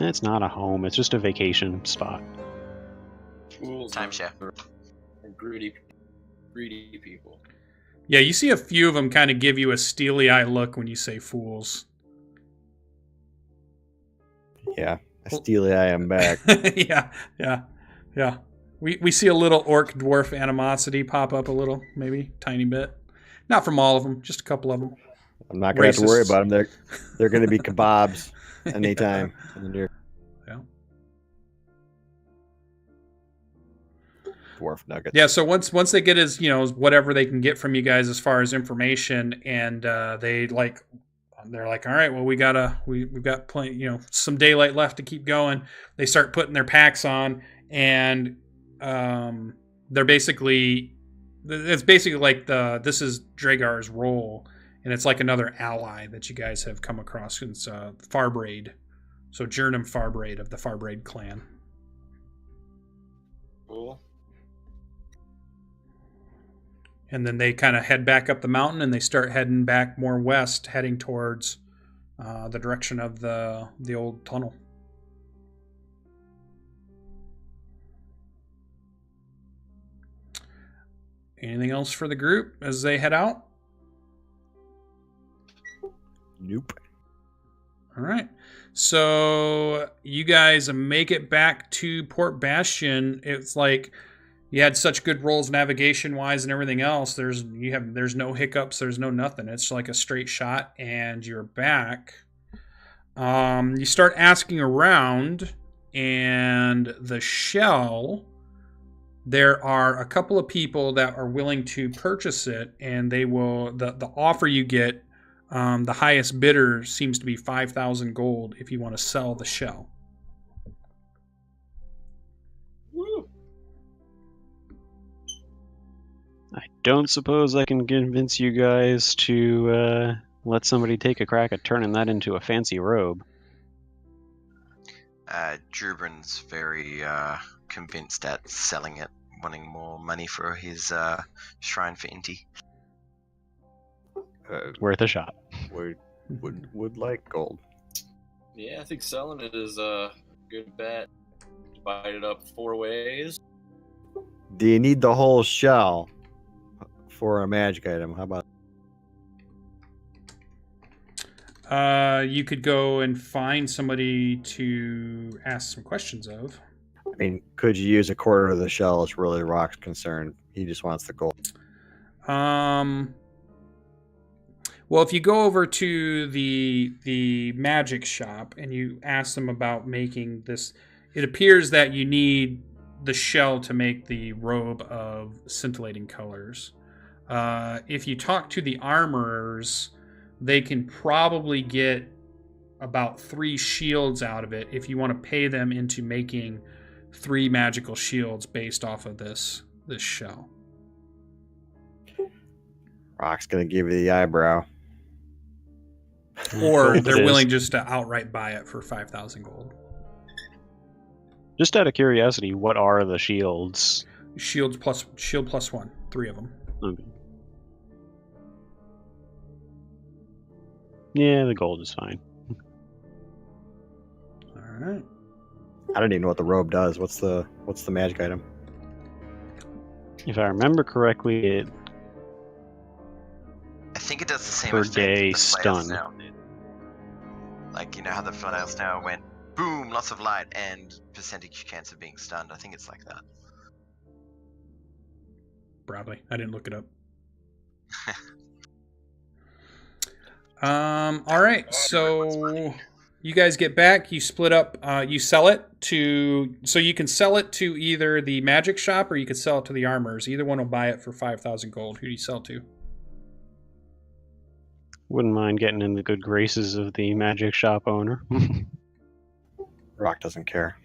It's not a home, it's just a vacation spot. Fools Timeshare. are greedy people. Yeah, you see a few of them kind of give you a steely-eyed look when you say fools. Yeah, I steely eye him back. Yeah. We see a little orc dwarf animosity pop up a little, maybe tiny bit. Not from all of them, just a couple of them. I'm not going to have to worry Racists. about them. They're going to be kebabs anytime in the near. Yeah. Dwarf nuggets. Yeah, so once they get his, whatever they can get from you guys as far as information, and they're like, all right, well, we've got plenty, some daylight left to keep going. They start putting their packs on, and it's basically like this is Dragar's role, and it's like another ally that you guys have come across. It's Farbraid, so Jernum Farbraid of the Farbraid clan. Cool. And then they kind of head back up the mountain, and they start heading back more west, heading towards the direction of the old tunnel. Anything else for the group as they head out? Nope. All right. So you guys make it back to Port Bastion. It's like you had such good rolls navigation wise and everything else. There's no hiccups. There's no nothing. It's like a straight shot, and you're back. You start asking around, and the shell. There are a couple of people that are willing to purchase it, and they will. The offer you get, the highest bidder seems to be 5,000 gold if you want to sell the shell. Woo. I don't suppose I can convince you guys to let somebody take a crack at turning that into a fancy robe. Drubrin's very convinced at selling it, wanting more money for his shrine for Inti. Worth a shot. Would like gold. Yeah, I think selling it is a good bet. Divide it up 4 ways. Do you need the whole shell for a magic item? How about? You could go and find somebody to ask some questions of. I mean, could you use a quarter of the shell? Is really Rock's concern. He just wants the gold. Well, if you go over to the magic shop and you ask them about making this, it appears that you need the shell to make the robe of scintillating colors. If you talk to the armorers, they can probably get about 3 shields out of it if you want to pay them into making 3 magical shields based off of this shell. Rock's gonna give you the eyebrow. Or Gold they're it is. willing just to outright buy it for 5,000 gold. Just out of curiosity, what are the shields? Shield plus 1, 3 of them. Okay. Yeah, the gold is fine. All right. I don't even know what the robe does. What's the magic item? If I remember correctly, it I think it does the same Per effect day the Flail stun. Snail did. Like, you know how the Flail Snail went boom, lots of light, and percentage chance of being stunned. I think it's like that. Probably. I didn't look it up. All right. So you guys get back. You split up. You sell it to. So you can sell it to either the magic shop or you could sell it to the armorers. Either one will buy it for 5,000 gold. Who do you sell to? wouldn't mind getting in the good graces of the magic shop owner. Rock doesn't care.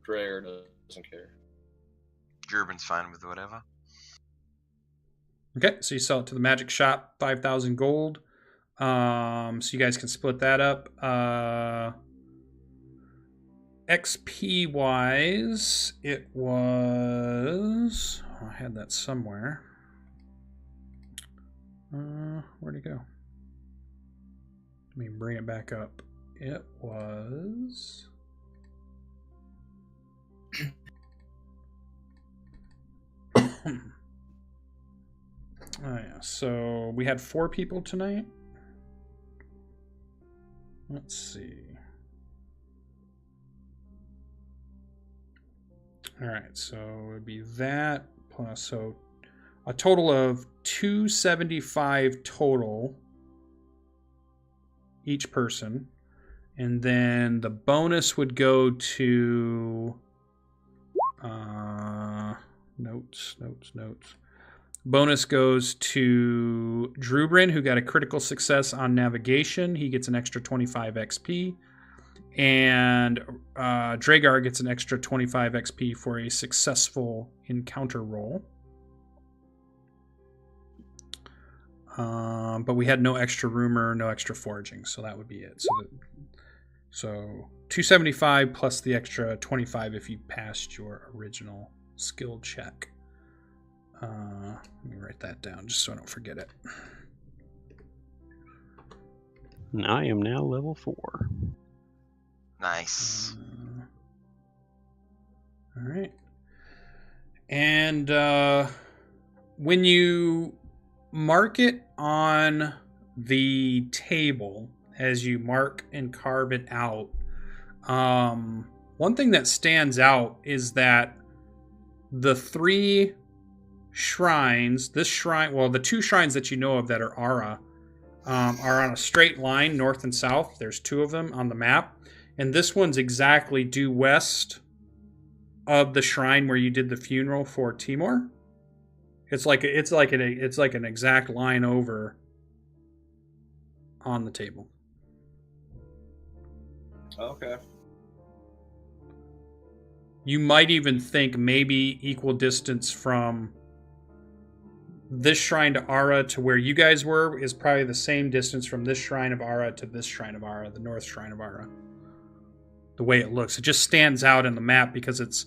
Dreyer doesn't care. Drubin's fine with whatever. Okay, so you sell it to the magic shop, 5,000 gold. So you guys can split that up. XP wise, it was. Oh, I had that somewhere. Where'd it go? Let me bring it back up. It was. Oh yeah, so we had 4 people tonight. Let's see. All right, so it would be that plus, so a total of 275 total each person. And then the bonus would go to notes. Bonus goes to Drubrin, who got a critical success on navigation. He gets an extra 25 XP. And Dragar gets an extra 25 XP for a successful encounter roll. But we had no extra rumor, no extra foraging, so that would be it. So 275 plus the extra 25 if you passed your original skill check. Let me write that down just so I don't forget it. And I am now level 4. Nice. All right. And when you mark it on the table, as you mark and carve it out. One thing that stands out is that the 3 shrines, the 2 shrines that you know of that are Ara, are on a straight line, north and south. There's 2 of them on the map. And this one's exactly due west of the shrine where you did the funeral for Timor. It's like an exact line over on the table. Okay. You might even think maybe equal distance from this shrine to Ara to where you guys were is probably the same distance from this shrine of Ara to this shrine of Ara, the north shrine of Ara. The way it looks, it just stands out in the map because it's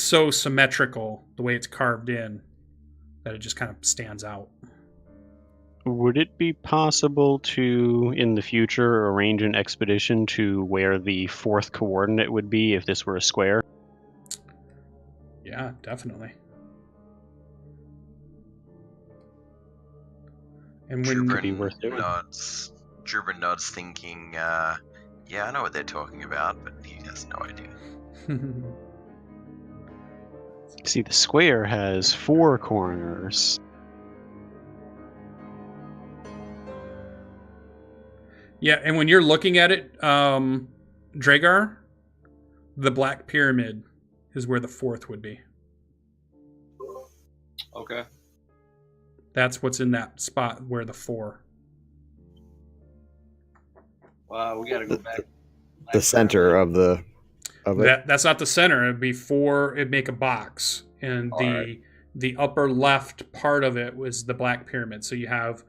so symmetrical the way it's carved in that it just kind of stands out. Would it be possible to, in the future, arrange an expedition to where the 4th coordinate would be if this were a square? Yeah, definitely. And when Drubin nods, thinking, yeah, I know what they're talking about, but he has no idea. See, the square has 4 corners. Yeah, and when you're looking at it, Dragar, the Black Pyramid is where the 4th would be. Okay. That's what's in that spot where the 4. Wow, we gotta go back. The center of it. That's not the center. It'd be 4. It'd make a box, and the upper left part of it was the Black Pyramid. So you have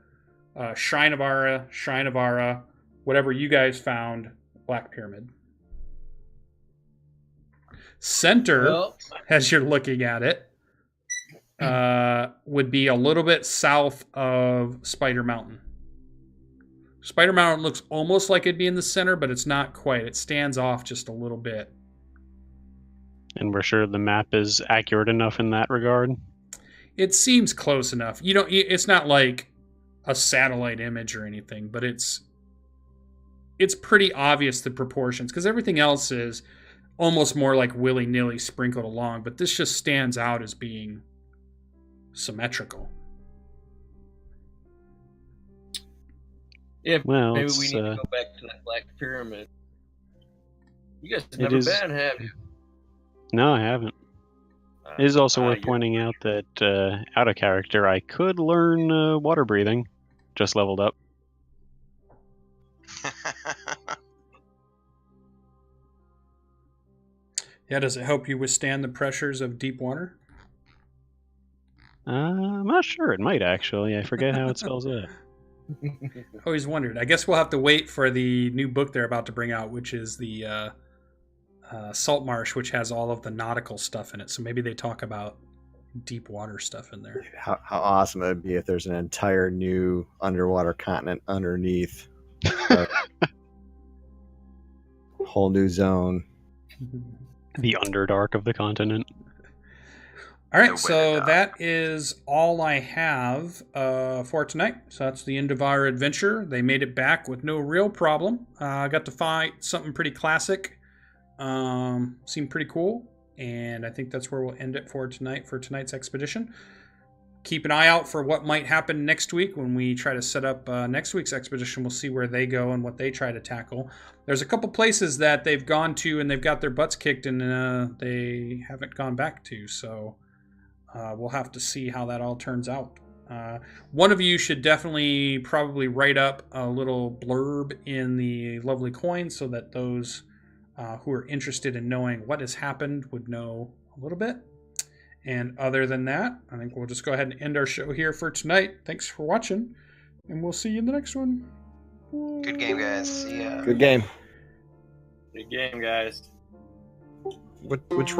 Shrine of Ara, whatever you guys found, Black Pyramid. Center, as you're looking at it, would be a little bit south of Spider Mountain. Spider Mountain looks almost like it'd be in the center, but it's not quite. It stands off just a little bit. And we're sure the map is accurate enough in that regard? It seems close enough. It's not like a satellite image or anything, but it's pretty obvious the proportions, because everything else is almost more like willy-nilly sprinkled along, but this just stands out as being symmetrical. Yeah, well, maybe we need to go back to that Black Pyramid. You guys have never been, have you? No, I haven't. It is also worth pointing out that out of character, I could learn water breathing. Just leveled up. Yeah, does it help you withstand the pressures of deep water? I'm not sure. It might, actually. I forget how it spells that. Always wondered. I guess we'll have to wait for the new book they're about to bring out, which is the Salt Marsh, which has all of the nautical stuff in it. So maybe they talk about deep water stuff in there. How awesome it would be if there's an entire new underwater continent underneath a whole new zone. The Underdark of the continent. All right, so that is all I have for tonight. So that's the end of our adventure. They made it back with no real problem. I got to fight something pretty classic. Seemed pretty cool. And I think that's where we'll end it for tonight, for tonight's expedition. Keep an eye out for what might happen next week when we try to set up next week's expedition. We'll see where they go and what they try to tackle. There's a couple places that they've gone to and they've got their butts kicked and they haven't gone back to. So we'll have to see how that all turns out. One of you should definitely probably write up a little blurb in the Lovely Coin so that those who are interested in knowing what has happened would know a little bit. And other than that, I think we'll just go ahead and end our show here for tonight. Thanks for watching, and we'll see you in the next one. Good game, guys. See ya. Good game. Good game, guys. Which